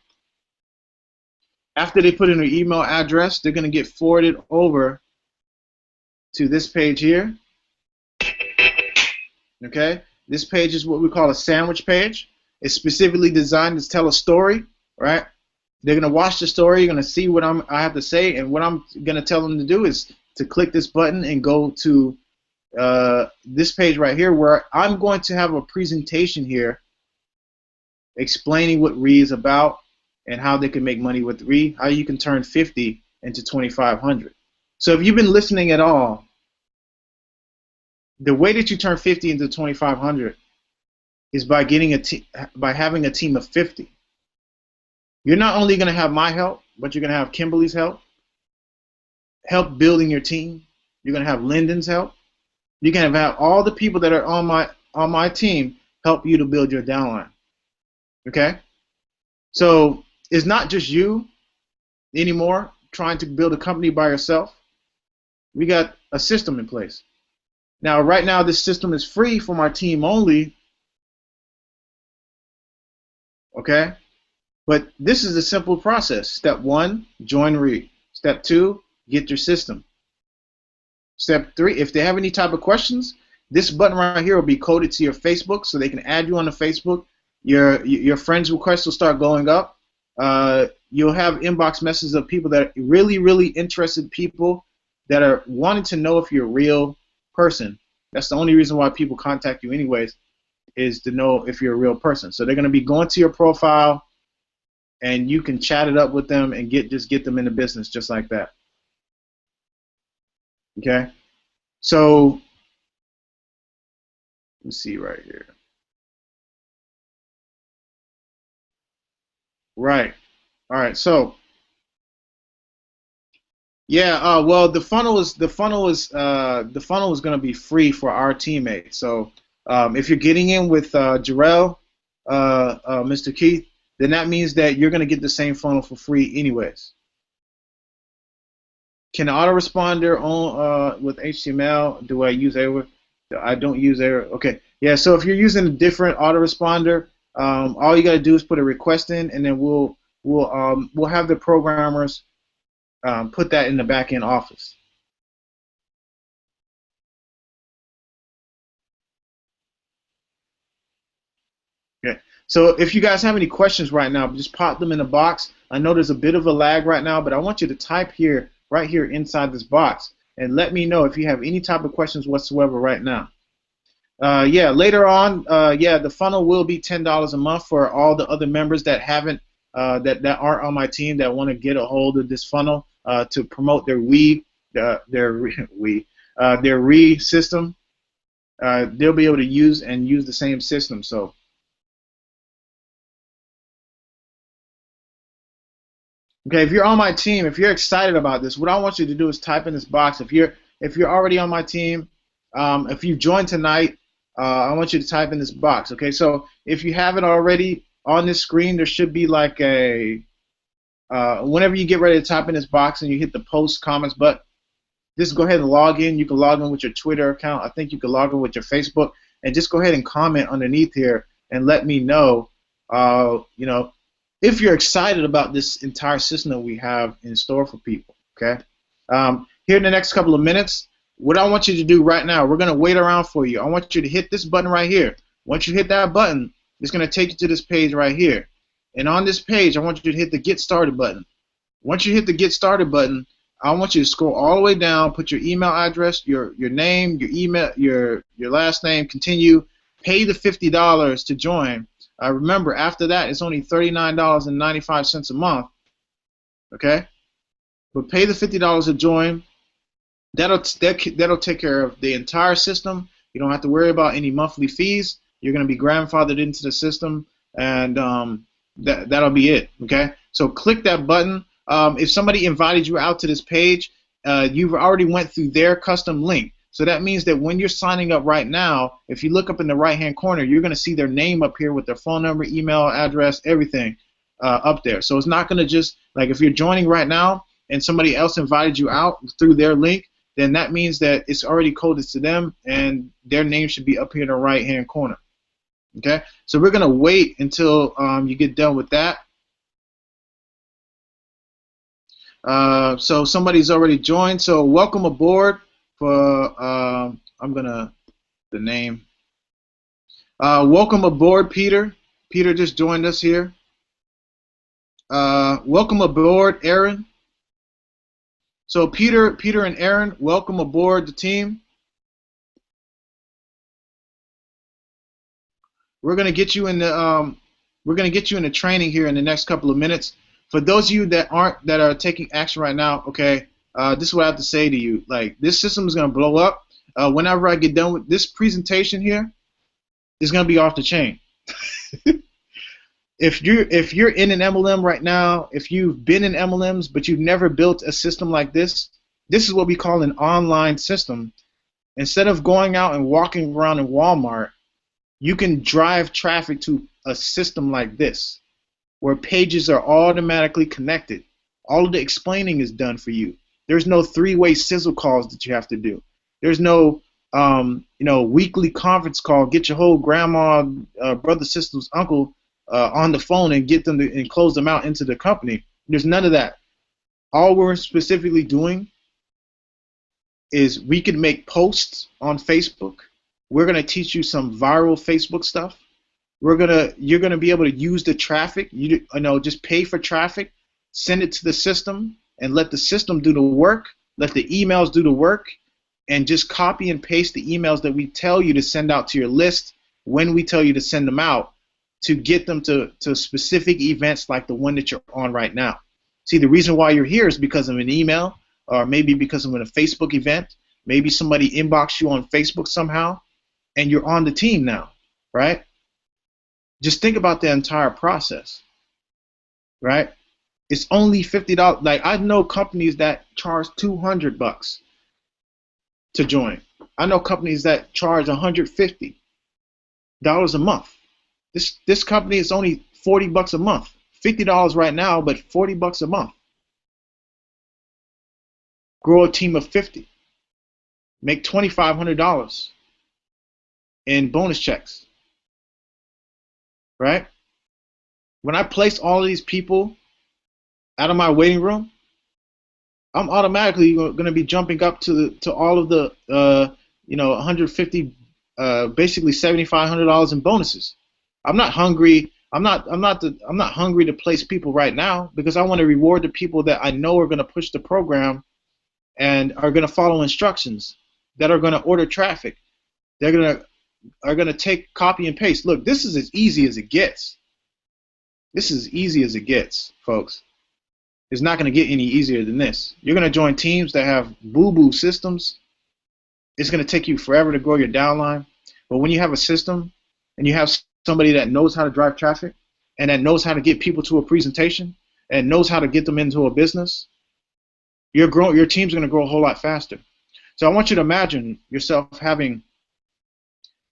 After they put in their email address, they're going to get forwarded over to this page here. Okay, this page is what we call a sandwich page. It's specifically designed to tell a story, right? They're going to watch the story. You're going to see what I have to say, and what I'm going to tell them to do is to click this button and go to this page right here, where I'm going to have a presentation here explaining what RE is about and how they can make money with RE, how you can turn 50 into 2,500. So if you've been listening at all, the way that you turn 50 into 2,500 is by having a team of 50. You're not only going to have my help, but you're going to have Kimberly's help building your team. You're going to have Lyndon's help. You can have all the people that are on my team help you to build your downline. Okay? So it's not just you anymore trying to build a company by yourself. We got a system in place. Now, right now, this system is free from our team only. Okay? But this is a simple process. Step 1, join RE. Step 2, get your system. Step 3, if they have any type of questions, this button right here will be coded to your Facebook, so they can add you on the Facebook. Your friends' requests will start going up. You'll have inbox messages of people that are really interested people that are wanting to know if you're a real person. That's the only reason why people contact you anyways, is to know if you're a real person. So they're going to be going to your profile, and you can chat it up with them and just get them into business just like that. Okay, so let's see right here. Right. All right. So yeah. Well, the funnel is going to be free for our teammates. So if you're getting in with Jarrell, Mr. Keith, then that means that you're going to get the same funnel for free anyways. Can autoresponder on with HTML? Do I use Aweber? I don't use Aweber. Okay. Yeah. So if you're using a different autoresponder, all you got to do is put a request in, and then we'll have the programmers put that in the back-end office. Okay. So if you guys have any questions right now, just pop them in the box. I know there's a bit of a lag right now, but I want you to type here, right here inside this box, and let me know if you have any type of questions whatsoever right now. Yeah, later on, yeah, the funnel will be $10 a month for all the other members that haven't, that aren't on my team that want to get a hold of this funnel to promote their RE system. They'll be able to use the same system. So. Okay, if you're on my team, if you're excited about this, what I want you to do is type in this box. If you're already on my team, if you joined tonight, I want you to type in this box. Okay, so if you have it already on this screen, there should be like a whenever you get ready to type in this box and you hit the post comments button, just go ahead and log in. You can log in with your Twitter account. I think you can log in with your Facebook, and just go ahead and comment underneath here and let me know, you know, if you're excited about this entire system that we have in store for people. Okay. Here in the next couple of minutes, what I want you to do right now, we're going to wait around for you. I want you to hit this button right here. Once you hit that button, it's going to take you to this page right here. And on this page, I want you to hit the Get Started button. Once you hit the Get Started button, I want you to scroll all the way down, put your email address, your name, your email, your last name, continue, pay the $50 to join. Remember, after that, it's only $39.95 a month. Okay, but pay the $50 to join. That'll take care of the entire system. You don't have to worry about any monthly fees. You're going to be grandfathered into the system, and that'll be it. Okay, so click that button. If somebody invited you out to this page, you've already went through their custom link. So that means that when you're signing up right now, if you look up in the right-hand corner, you're going to see their name up here with their phone number, email address, everything up there. So it's not going to just, like if you're joining right now and somebody else invited you out through their link, then that means that it's already coded to them and their name should be up here in the right-hand corner. Okay? So we're going to wait until you get done with that. So somebody's already joined. So welcome aboard for I'm gonna the name. Welcome aboard, Peter. Peter just joined us here. Welcome aboard, Aaron. So Peter and Aaron, welcome aboard the team. We're gonna get you in the training here in the next couple of minutes. For those of you that are taking action right now, okay, this is what I have to say to you. Like, this system is gonna blow up. Whenever I get done with this presentation here, it's gonna be off the chain. If you're in an MLM right now, if you've been in MLMs but you've never built a system like this is what we call an online system. Instead of going out and walking around in Walmart, you can drive traffic to a system like this, where pages are automatically connected. All of the explaining is done for you. There's no three-way sizzle calls that you have to do. There's no weekly conference call, get your whole grandma, brother, sister's uncle on the phone and get them and close them out into the company. There's none of that. All we're specifically doing is we can make posts on Facebook. We're going to teach you some viral Facebook stuff. You're gonna be able to use the traffic. Just pay for traffic, send it to the system, and let the system do the work. Let the emails do the work, and just copy and paste the emails that we tell you to send out to your list when we tell you to send them out, to get them to specific events like the one that you're on right now. See, the reason why you're here is because of an email, or maybe because of a Facebook event. Maybe somebody inboxed you on Facebook somehow, and you're on the team now, right? Just think about the entire process, right? It's only $50. Like, I know companies that charge $200 to join. I know companies that charge $150 a month. This company is only $40 a month. $50 right now, but $40 a month. Grow a team of 50. Make $2,500 in bonus checks. Right? When I place all of these people out of my waiting room, I'm automatically going to be jumping up to all of the 150, basically $7,500 in bonuses. I'm not hungry. I'm not hungry to place people right now, because I want to reward the people that I know are going to push the program and are going to follow instructions, that are going to order traffic. They're going to take copy and paste. Look, this is as easy as it gets. This is as easy as it gets, folks. It's not going to get any easier than this. You're going to join teams that have boo-boo systems. It's going to take you forever to grow your downline. But when you have a system and you have somebody that knows how to drive traffic and that knows how to get people to a presentation and knows how to get them into a business, your team's going to grow a whole lot faster. So I want you to imagine yourself having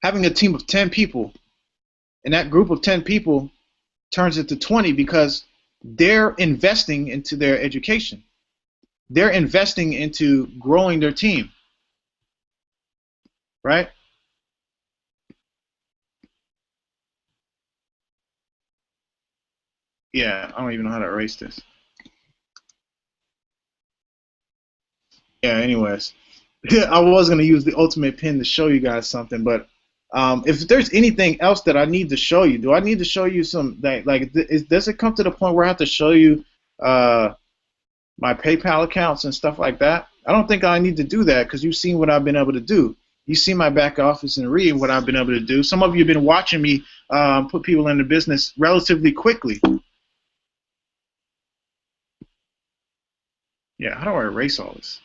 a team of 10 people, and that group of 10 people turns into 20 because they're investing into their education. They're investing into growing their team, right? Yeah, I don't even know how to erase this. Yeah, anyways. I was going to use the ultimate pin to show you guys something, but if there's anything else that I need to show you, do I need to show you some, does it come to the point where I have to show you my PayPal accounts and stuff like that. I don't think I need to do that because you've seen what I've been able to do. You see my back office and read what I've been able to do. Some of you have been watching me put people into business relatively quickly. Yeah, how do I erase all this?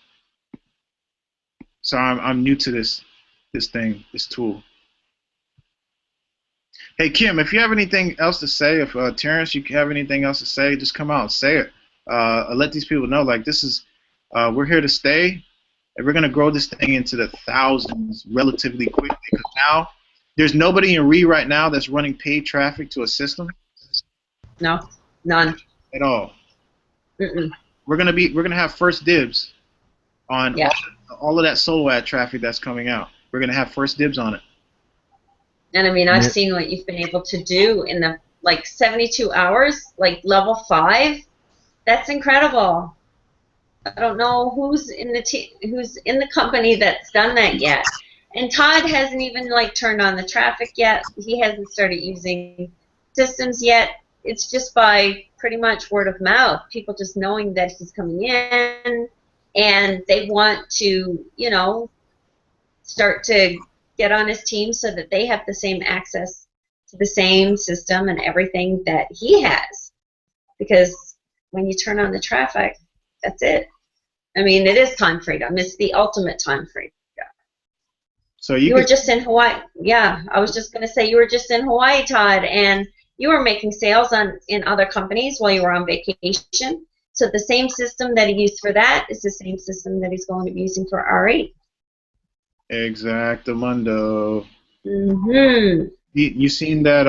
So I'm new to this tool. Hey Kim, if you have anything else to say, if Terrence, you have anything else to say, just come out and say it. Let these people know, like, this is we're here to stay, and we're gonna grow this thing into the thousands relatively quickly. Because now there's nobody in RE right now that's running paid traffic to a system. No, none At all. Mm-mm. We're gonna have first dibs on Yeah. all of that solo ad traffic that's coming out. We're gonna have first dibs on it. And I mean, I've seen what you've been able to do in the like 72 hours, like level 5. That's incredible. I don't know who's in the company that's done that yet. And Todd hasn't even like turned on the traffic yet. He hasn't started using systems yet. It's just by pretty much word of mouth. People just knowing that he's coming in, and they want to, you know, start to get on his team so that they have the same access to the same system and everything that he has. Because when you turn on the traffic, that's it. I mean, it is time freedom. It's the ultimate time freedom. So you were just in Hawaii. Yeah, I was just going to say you were just in Hawaii, Todd, and you were making sales in other companies while you were on vacation. So the same system that he used for that is the same system that he's going to be using for R8. Exactamundo. Mm-hmm. You seen that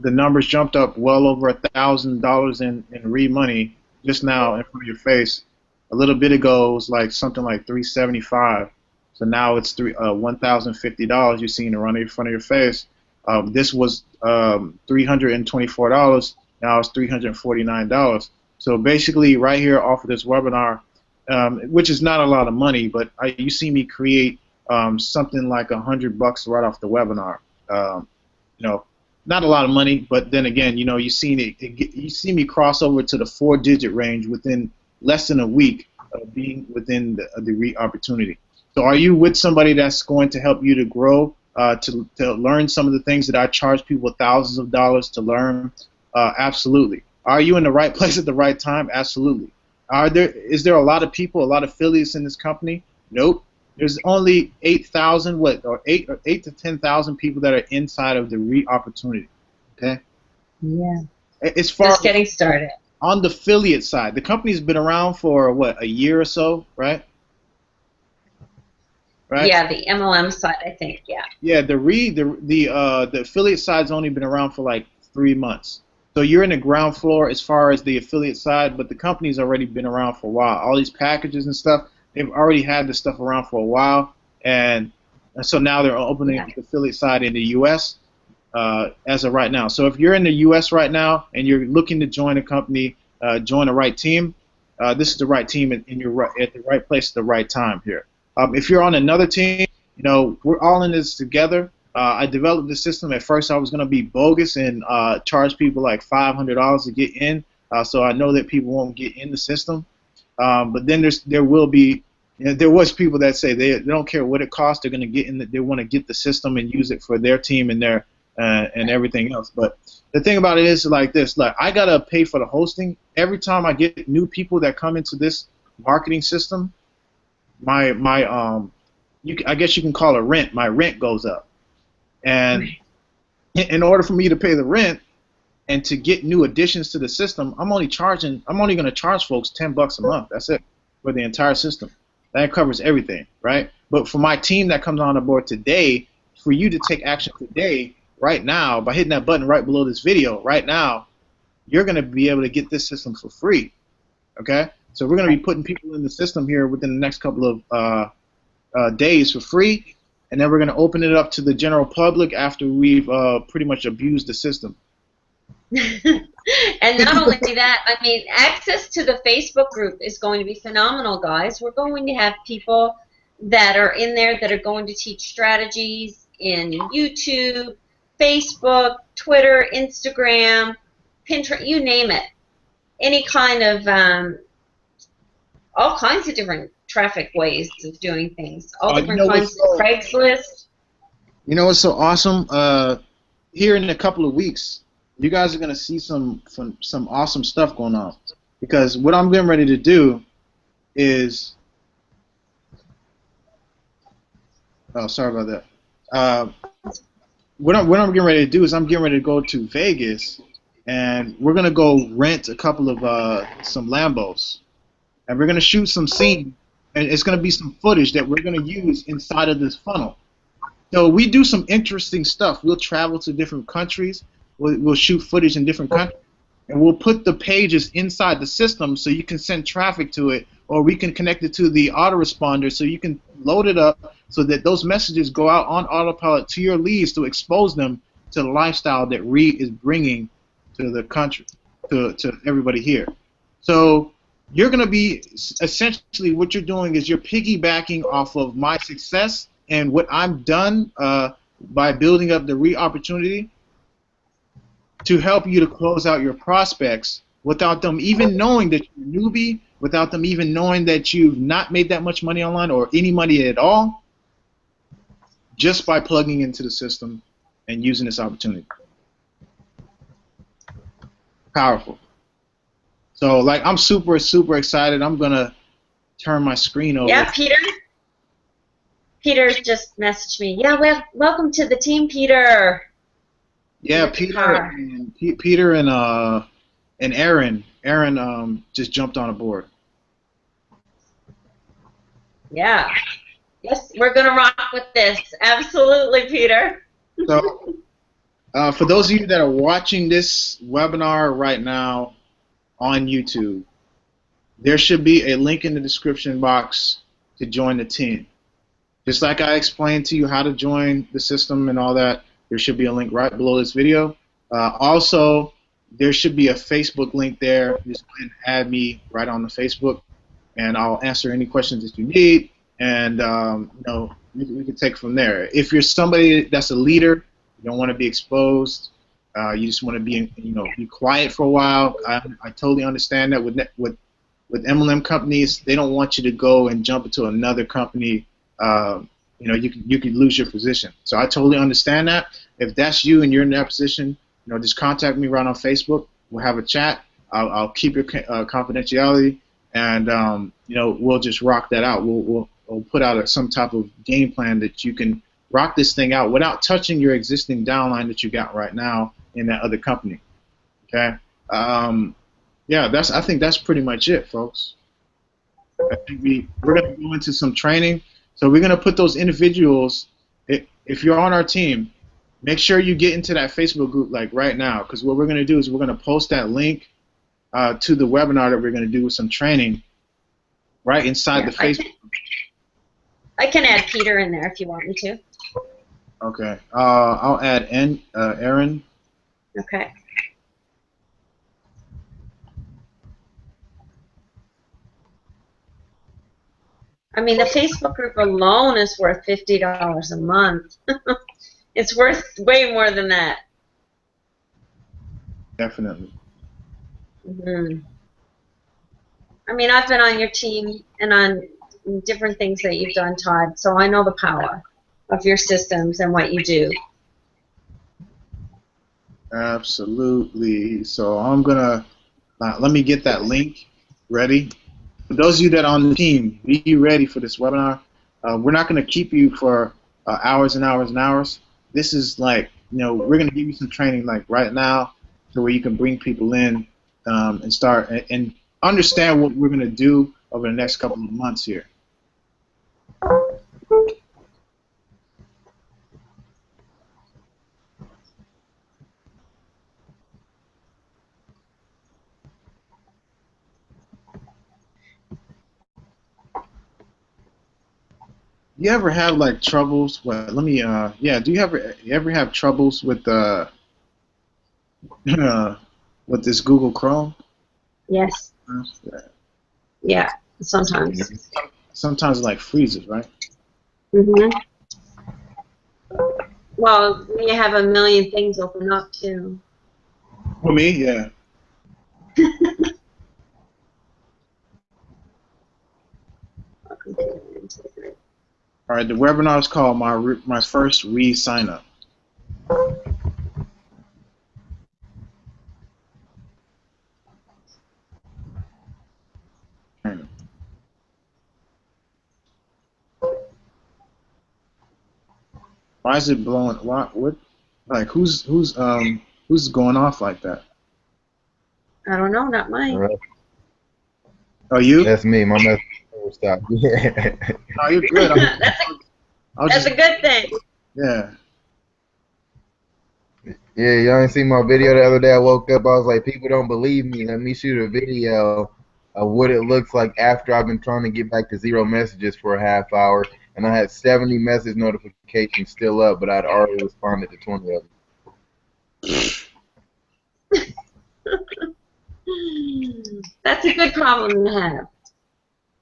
the numbers jumped up well over $1,000 in money just now in front of your face. A little bit ago it was like something like $375. So now it's $1,050 you've seen run in front of your face. This was $324. Now it's $349. So basically, right here off of this webinar, which is not a lot of money, but you see me create something like $100 right off the webinar. You know, not a lot of money, but then again, you know, you see me cross over to the 4-digit range within less than a week of being within the RE opportunity. So are you with somebody that's going to help you to grow, to learn some of the things that I charge people thousands of dollars to learn? Absolutely. Are you in the right place at the right time? Absolutely. Is there a lot of people, a lot of affiliates in this company? Nope. There's only 8,000, or 8 to 10,000 people that are inside of the RE opportunity. Okay. Yeah. As far just getting started. On the affiliate side, the company's been around for what, a year or so, right? Right? Yeah, the MLM side, I think. Yeah. Yeah, the affiliate side's only been around for like 3 months. So you're in the ground floor as far as the affiliate side, but the company's already been around for a while. All these packages and stuff, they've already had this stuff around for a while, and so now they're opening the affiliate side in the U.S. As of right now. So if you're in the U.S. right now and you're looking to join a company, join the right team, this is the right team, and you're at the right place at the right time here. If you're on another team, you know, we're all in this together. I developed the system. At first, I was going to be bogus and charge people like $500 to get in, so I know that people won't get in the system. But then there will be, you know, there was people that say they don't care what it costs. They're going to get in. They want to get the system and use it for their team and their and everything else. But the thing about it is like this: like, I gotta pay for the hosting every time I get new people that come into this marketing system. I guess you can call it rent. My rent goes up, and in order for me to pay the rent and to get new additions to the system, I'm only going to charge folks $10 a month. That's it for the entire system. That covers everything, right? But for my team that comes on board today, for you to take action today, right now, by hitting that button right below this video, right now, you're going to be able to get this system for free. Okay? So we're going to be putting people in the system here within the next couple of days for free, and then we're going to open it up to the general public after we've pretty much abused the system. And not only that, I mean, access to the Facebook group is going to be phenomenal, guys. We're going to have people that are in there that are going to teach strategies in YouTube, Facebook, Twitter, Instagram, Pinterest, you name it. Any kind of all kinds of different traffic ways of doing things. All You different know kinds what's of Craigslist. You know what's so awesome? Here in a couple of weeks, you guys are gonna see some awesome stuff going on. Because what I'm getting ready to do is, oh, sorry about that. What I'm getting ready to do is I'm getting ready to go to Vegas, and we're gonna go rent a couple of some Lambos, and we're gonna shoot some scene, and it's gonna be some footage that we're gonna use inside of this funnel. So we do some interesting stuff. We'll travel to different countries. We'll shoot footage in different countries, and we'll put the pages inside the system so you can send traffic to it, or we can connect it to the autoresponder so you can load it up so that those messages go out on autopilot to your leads to expose them to the lifestyle that Reed is bringing to the country, to everybody here. So you're going to be, essentially what you're doing is you're piggybacking off of my success and what I've done by building up the Reed opportunity to help you to close out your prospects without them even knowing that you're a newbie, without them even knowing that you've not made that much money online or any money at all, just by plugging into the system and using this opportunity. Powerful. So, like, I'm super, super excited. I'm going to turn my screen over. Yeah, Peter's just messaged me. Yeah, welcome to the team, Peter. Yeah, Peter and Aaron. Aaron just jumped on a board. Yeah. Yes, we're gonna rock with this. Absolutely, Peter. So, for those of you that are watching this webinar right now on YouTube, there should be a link in the description box to join the team. Just like I explained to you how to join the system and all that, there should be a link right below this video. Also, there should be a Facebook link there. Just go ahead and add me right on the Facebook, and I'll answer any questions that you need, and you know, we can take from there. If you're somebody that's a leader, you don't want to be exposed, you just want to be, you know, be quiet for a while. I totally understand that with MLM companies, they don't want you to go and jump into another company. You know, you could lose your position. So I totally understand that. If that's you and you're in that position, you know, just contact me right on Facebook. We'll have a chat. I'll keep your confidentiality, and you know, we'll just rock that out. We'll put out some type of game plan that you can rock this thing out without touching your existing downline that you got right now in that other company. Okay. Yeah, I think that's pretty much it, folks. I think we're gonna go into some training. So we're going to put those individuals, if you're on our team, make sure you get into that Facebook group like right now, because what we're going to do is we're going to post that link to the webinar that we're going to do with some training right inside the Facebook group. I can add Peter in there if you want me to. Okay. I'll add Aaron. Okay. I mean, the Facebook group alone is worth $50 a month. It's worth way more than that. Definitely. Mm-hmm. I mean, I've been on your team and on different things that you've done, Todd, so I know the power of your systems and what you do. Absolutely. So I'm going to, let me get that link ready. For those of you that are on the team, be ready for this webinar. We're not going to keep you for hours and hours and hours. This is like, you know, we're going to give you some training like right now to where you can bring people in and start and understand what we're going to do over the next couple of months here. You ever have like troubles? Well, let me. Yeah. Do you ever have troubles with with this Google Chrome? Yes. Yeah. Sometimes. Sometimes it like freezes, right? Mhm. Well, we have a million things open up too. For me, yeah. All right, the webinar is called my first re-sign up. Why is it blowing? What? Like who's going off like that? I don't know, not mine. All right. Oh, you? That's me. My message stopped. Yeah. Oh, you're good. That's a good thing. Yeah. Yeah, y'all ain't seen my video the other day. I woke up, I was like, people don't believe me. Let me shoot a video of what it looks like after I've been trying to get back to 0 messages for a half hour. And I had 70 message notifications still up, but I'd already responded to 20 of them. That's a good problem to have.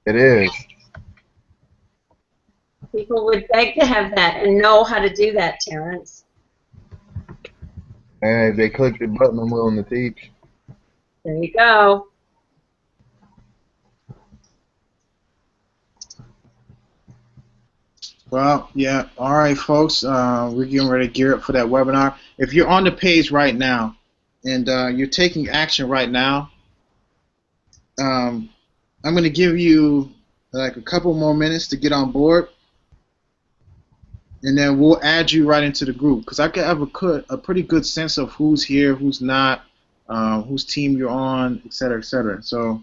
It is. People would beg to have that and know how to do that, Terrence. And if they click the button, I'm willing to teach. There you go. Well, yeah. All right, folks. We're getting ready to gear up for that webinar. If you're on the page right now and you're taking action right now, I'm going to give you like a couple more minutes to get on board, and then we'll add you right into the group because I can have a pretty good sense of who's here, who's not, whose team you're on, et cetera, et cetera. So.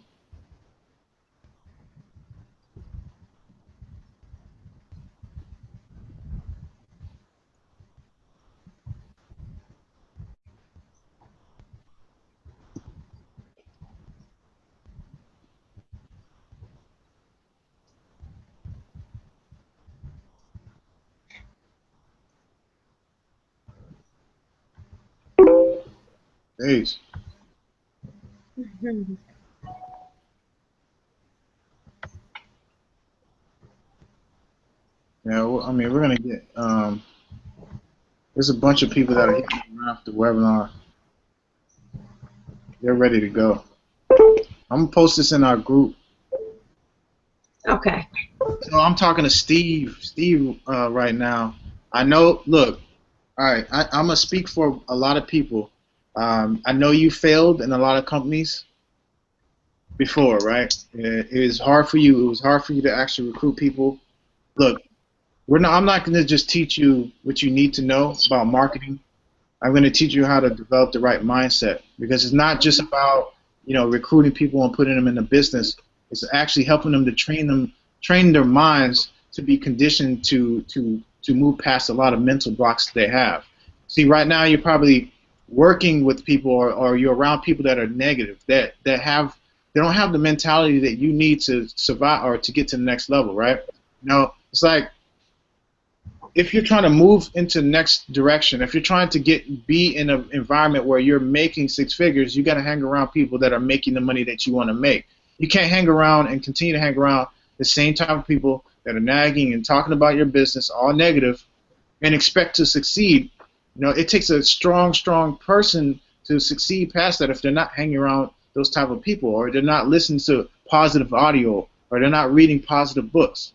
Peace. Yeah, well, I mean, we're gonna get. There's a bunch of people that are hitting off the webinar. They're ready to go. I'm gonna post this in our group. Okay. So I'm talking to Steve. Steve, right now. I know. Look, all right. I'm gonna speak for a lot of people. I know you failed in a lot of companies before, right? It was hard for you. It was hard for you to actually recruit people. Look, I'm not going to just teach you what you need to know about marketing. I'm going to teach you how to develop the right mindset because it's not just about recruiting people and putting them in the business. It's actually helping them to train their minds to be conditioned to move past a lot of mental blocks that they have. See, right now you're probably working with people or you're around people that are negative that don't have the mentality that you need to survive or to get to the next level, right? It's like if you're trying to move into the next direction, if you're trying to be in an environment where you're making 6 figures, you got to hang around people that are making the money that you want to make. You can't hang around and continue to hang around the same type of people that are nagging and talking about your business, all negative, and expect to succeed. It takes a strong person to succeed past that if they're not hanging around those type of people, or they're not listening to positive audio, or they're not reading positive books,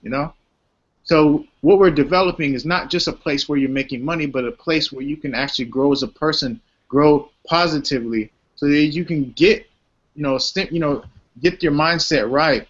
So what we're developing is not just a place where you're making money, but a place where you can actually grow as a person, grow positively, so that you can get, get your mindset right,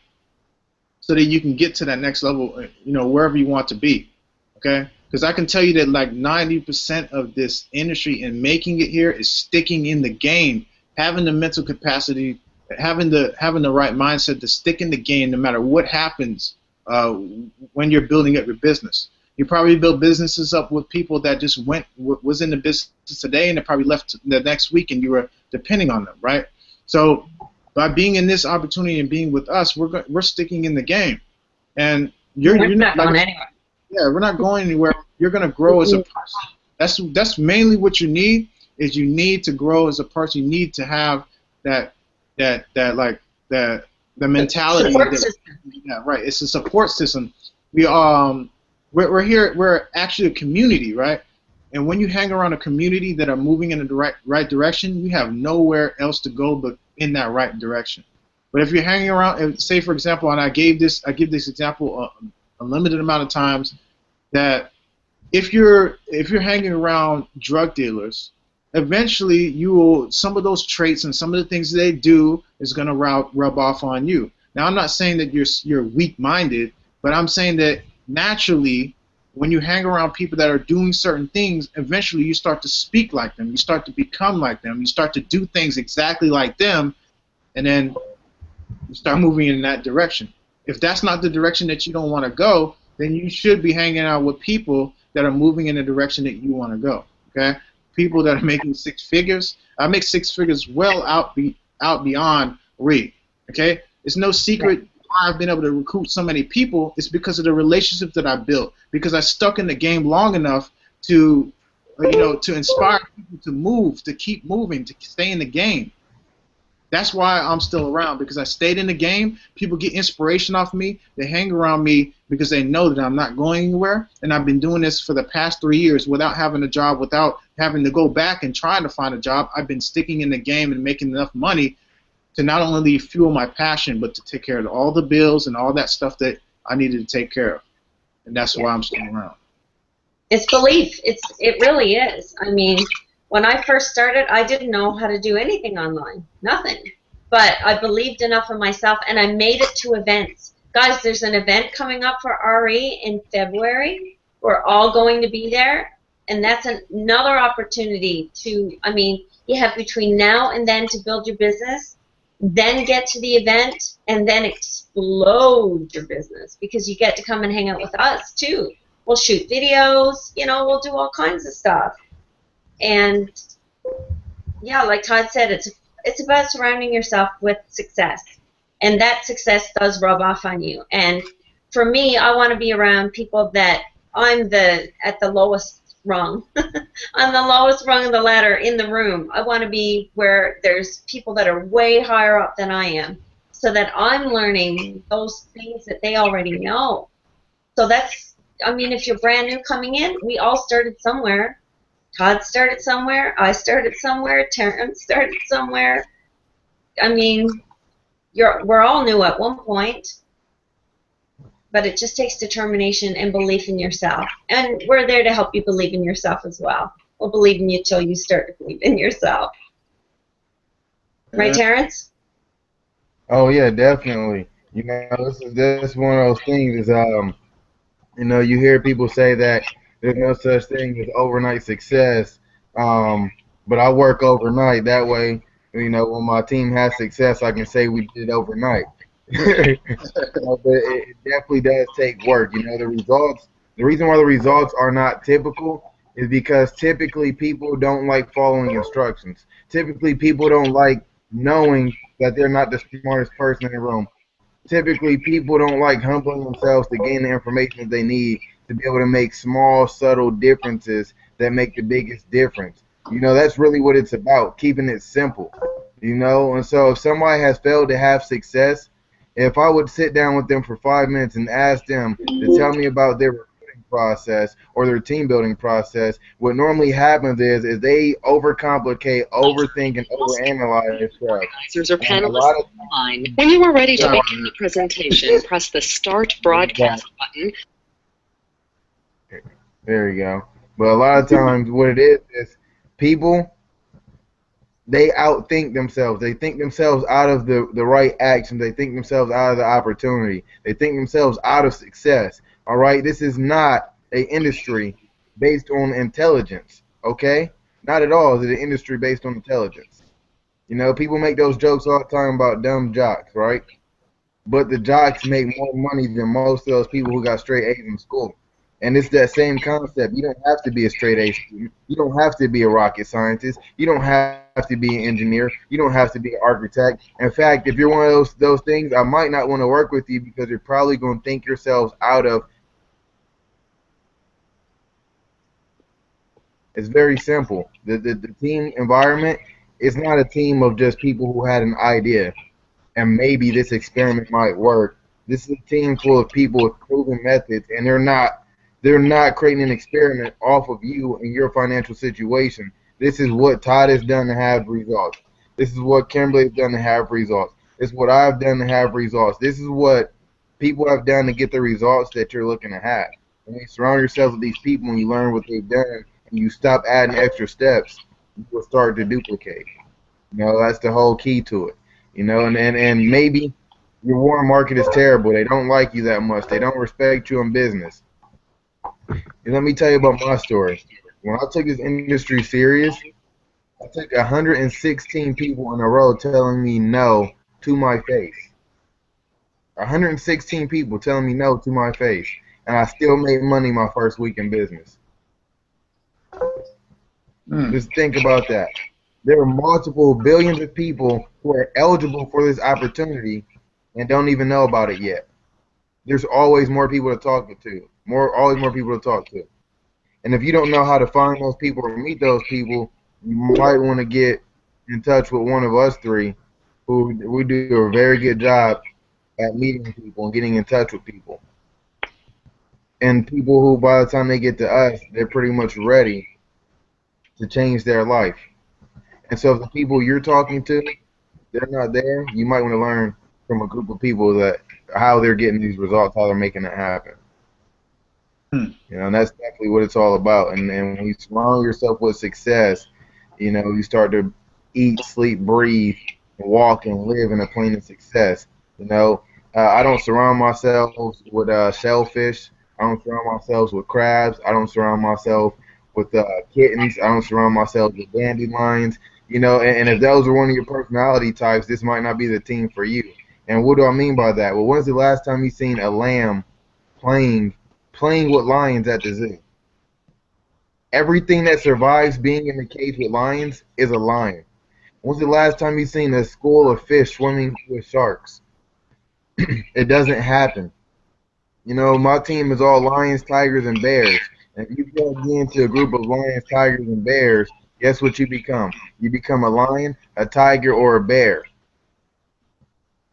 so that you can get to that next level, wherever you want to be, okay? Because I can tell you that like 90% of this industry and making it here is sticking in the game, having the mental capacity, having the right mindset to stick in the game no matter what happens. When you're building up your business, you probably build businesses up with people that just was in the business today and they probably left the next week and you were depending on them, right? So by being in this opportunity and being with us, we're sticking in the game, and you're not going anywhere. Yeah, we're not going anywhere. You're going to grow as a person. That's mainly what you need. Is you need to grow as a person. You need to have that the mentality. Yeah, right. It's a support system. We're here. We're actually a community, right? And when you hang around a community that are moving in the right direction, you have nowhere else to go but in that right direction. But if you're hanging around, and say for example, and I give this example a limited amount of times, that if you're hanging around drug dealers, eventually some of those traits and some of the things they do is going to rub off on you. Now, I'm not saying that you're weak-minded, but I'm saying that naturally, when you hang around people that are doing certain things, eventually you start to speak like them, you start to become like them, you start to do things exactly like them, and then you start moving in that direction. If that's not the direction that you don't want to go, then you should be hanging out with people that are moving in the direction that you want to go. Okay, people that are making six figures. I make six figures well out beyond Reed. Okay, it's no secret why I've been able to recruit so many people. It's because of the relationships that I built. Because I stuck in the game long enough to, to inspire people to move, to keep moving, to stay in the game. That's why I'm still around, because I stayed in the game. People get inspiration off me. They hang around me because they know that I'm not going anywhere. And I've been doing this for the past 3 years without having a job, without having to go back and trying to find a job. I've been sticking in the game and making enough money to not only fuel my passion, but to take care of all the bills and all that stuff that I needed to take care of. And that's why I'm still around. It's belief. It really is. I mean, when I first started, I didn't know how to do anything online. Nothing. But I believed enough in myself, and I made it to events. Guys, there's an event coming up for RE in February. We're all going to be there, and that's another opportunity to, I mean, you have between now and then to build your business, then get to the event, and then explode your business, because you get to come and hang out with us, too. We'll shoot videos, we'll do all kinds of stuff. And yeah, like Todd said, it's about surrounding yourself with success, and that success does rub off on you. And for me, I want to be around people that I'm at the lowest rung. I'm the lowest rung of the ladder in the room. I want to be where there's people that are way higher up than I am, so that I'm learning those things that they already know. So that's, I mean, if you're brand new coming in, we all started somewhere. Todd started somewhere, I started somewhere, Terrence started somewhere. I mean, we're all new at one point, but it just takes determination and belief in yourself. And we're there to help you believe in yourself as well. We'll believe in you till you start to believe in yourself. Right, Terrence? Oh yeah, definitely. This is one of those things. Is you hear people say that there's no such thing as overnight success, but I work overnight. That way, when my team has success, I can say we did it overnight. But it definitely does take work. The results. The reason why the results are not typical is because typically people don't like following instructions. Typically people don't like knowing that they're not the smartest person in the room. Typically people don't like humbling themselves to gain the information they need to be able to make small, subtle differences that make the biggest difference. That's really what it's about, keeping it simple. And so if somebody has failed to have success, if I would sit down with them for 5 minutes and ask them to tell me about their recruiting process or their team building process, what normally happens is they overcomplicate, overthink, and overanalyze stuff. Or panelists online. When you are ready to begin the presentation, press the Start Broadcast button. There you go. But a lot of times what it is people, they outthink themselves. They think themselves out of the right action. They think themselves out of the opportunity. They think themselves out of success. All right? This is not an industry based on intelligence, okay? Not at all is it an industry based on intelligence. People make those jokes all the time about dumb jocks, right? But the jocks make more money than most of those people who got straight A's in school. And it's that same concept. You don't have to be a straight A student. You don't have to be a rocket scientist. You don't have to be an engineer. You don't have to be an architect. In fact, if you're one of those things, I might not want to work with you because you're probably going to think yourselves out of. It's very simple. The team environment is not a team of just people who had an idea and maybe this experiment might work. This is a team full of people with proven methods, and they're not creating an experiment off of you and your financial situation. This is what Todd has done to have results. This is what Kimberly has done to have results. It's what I've done to have results. This is what people have done to get the results that you're looking to have. When you surround yourself with these people and you learn what they've done and you stop adding extra steps, you will start to duplicate. You know, that's the whole key to it. You know, and maybe your warm market is terrible. They don't like you that much. They don't respect you in business. And let me tell you about my story. When I took this industry serious, I took 116 people in a row telling me no to my face. 116 people telling me no to my face. And I still made money my first week in business. Just think about that. There are multiple billions of people who are eligible for this opportunity and don't even know about it yet. There's always more people to talk to. Always more people to talk to. And if you don't know how to find those people or meet those people, you might want to get in touch with one of us three, who we do a very good job at meeting people and getting in touch with people. And people who, by the time they get to us, they're pretty much ready to change their life. And so if the people you're talking to, they're not there, you might want to learn from a group of people that how they're getting these results, how they're making it happen. You know, and that's definitely what it's all about. And when you surround yourself with success, you know, you start to eat, sleep, breathe, walk, and live in a plane of success. You know, I don't surround myself with shellfish. I don't surround myself with crabs. I don't surround myself with kittens. I don't surround myself with dandelions. You know, and if those are one of your personality types, this might not be the team for you. And what do I mean by that? Well, when's the last time you seen a lamb playing with lions at the zoo? Everything that survives being in the cage with lions is a lion. When's the last time you seen a school of fish swimming with sharks? It doesn't happen. You know, my team is all lions, tigers, and bears. And if you plug into a group of lions, tigers, and bears, guess what you become? You become a lion, a tiger, or a bear.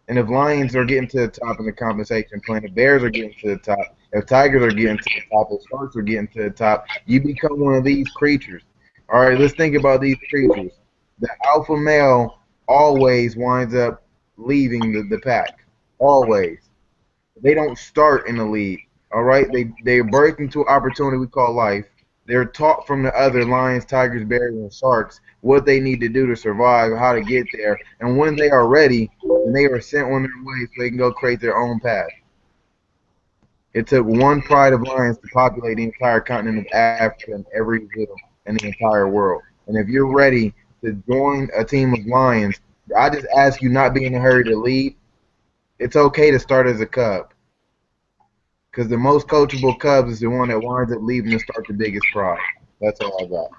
And if lions are getting to the top of the compensation plan, if bears are getting to the top, if tigers are getting to the top, if sharks are getting to the top, you become one of these creatures. All right, let's think about these creatures. The alpha male always winds up leaving the pack. Always. They don't start in the lead. All right, they're birthed into an opportunity we call life. They're taught from the other lions, tigers, bears, and sharks what they need to do to survive, how to get there, and when they are ready, then they are sent on their way so they can go create their own path. It took one pride of lions to populate the entire continent of Africa and every zoo in the entire world. And if you're ready to join a team of lions, I just ask you not be in a hurry to lead. It's okay to start as a cub. Because the most coachable cub is the one that winds up leaving and start the biggest pride. That's all I got.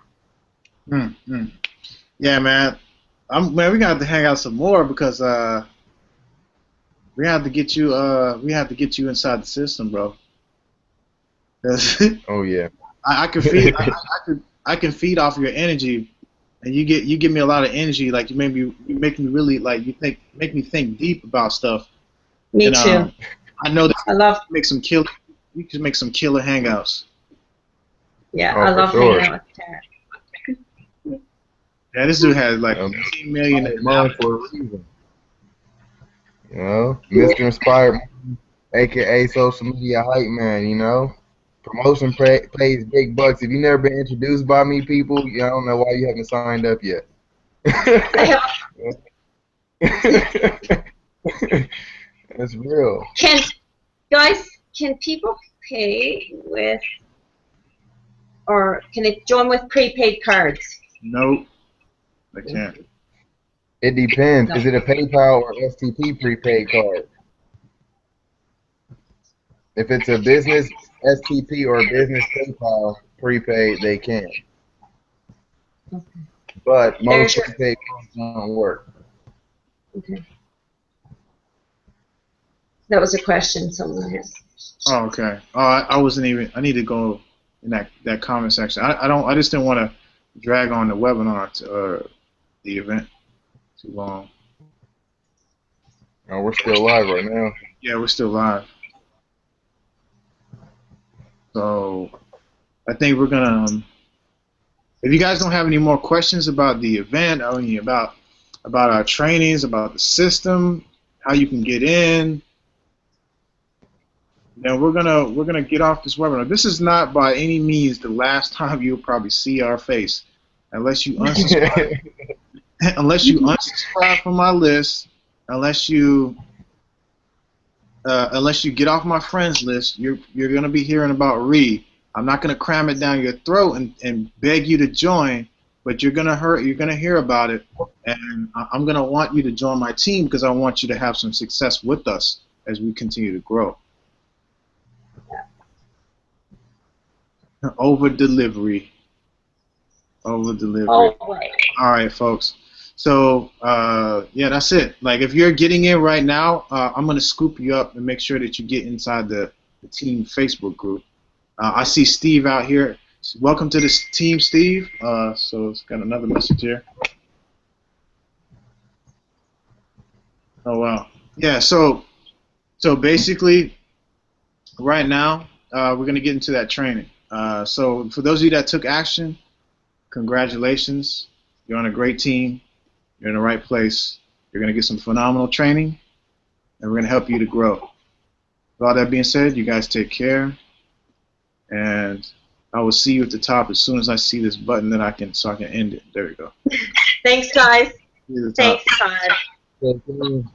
Yeah, man. Man, we got to hang out some more because we have to get you. We have to get you inside the system, bro. Oh yeah. I can feed. I can feed off your energy, and you give me a lot of energy. Like you make me really like make me think deep about stuff. Me too. I know that I love. You can make some killer hangouts. Yeah, Oh, I love sure. hanging out with Tarek. Yeah, this dude has like 15 million. Known for a reason. You know, Mr. Inspired, aka social media hype man. You know, promotion pays big bucks. If you never been introduced by me, people, I don't know why you haven't signed up yet. That's real. Can people pay with, or can they join with prepaid cards? Nope, I can't. It depends. No. Is it a PayPal or STP prepaid card? If it's a business STP or a business PayPal prepaid, they can. Okay. But most There's your- prepaid cards don't work. Okay. That was a question someone had. Oh, okay. I wasn't even. I need to go in that comment section. I just didn't want to drag on the webinar to the event too long. Oh, we're still live right now. Yeah, we're still live. So I think we're gonna. If you guys don't have any more questions about the event, or any about our trainings, about the system, how you can get in. Now we're gonna get off this webinar. This is not by any means the last time you'll probably see our face, unless you unsubscribe. Unless you unsubscribe from my list, unless you get off my friends list, you're gonna be hearing about Reed. I'm not gonna cram it down your throat and beg you to join, but you're gonna hear about it, and I'm gonna want you to join my team because I want you to have some success with us as we continue to grow. Over delivery. All right, folks. So yeah, that's it. Like if you're getting in right now, I'm gonna scoop you up and make sure that you get inside the team Facebook group. I see Steve out here. Welcome to the team, Steve. So it's got another message here. Oh wow. Yeah. So basically, right now we're gonna get into that training. So for those of you that took action, congratulations. You're on a great team. You're in the right place. You're going to get some phenomenal training, and we're going to help you to grow. With all that being said, you guys take care, and I will see you at the top as soon as I see this button that I can end it. There we go. Thanks, guys. Thanks, Todd. Thank you.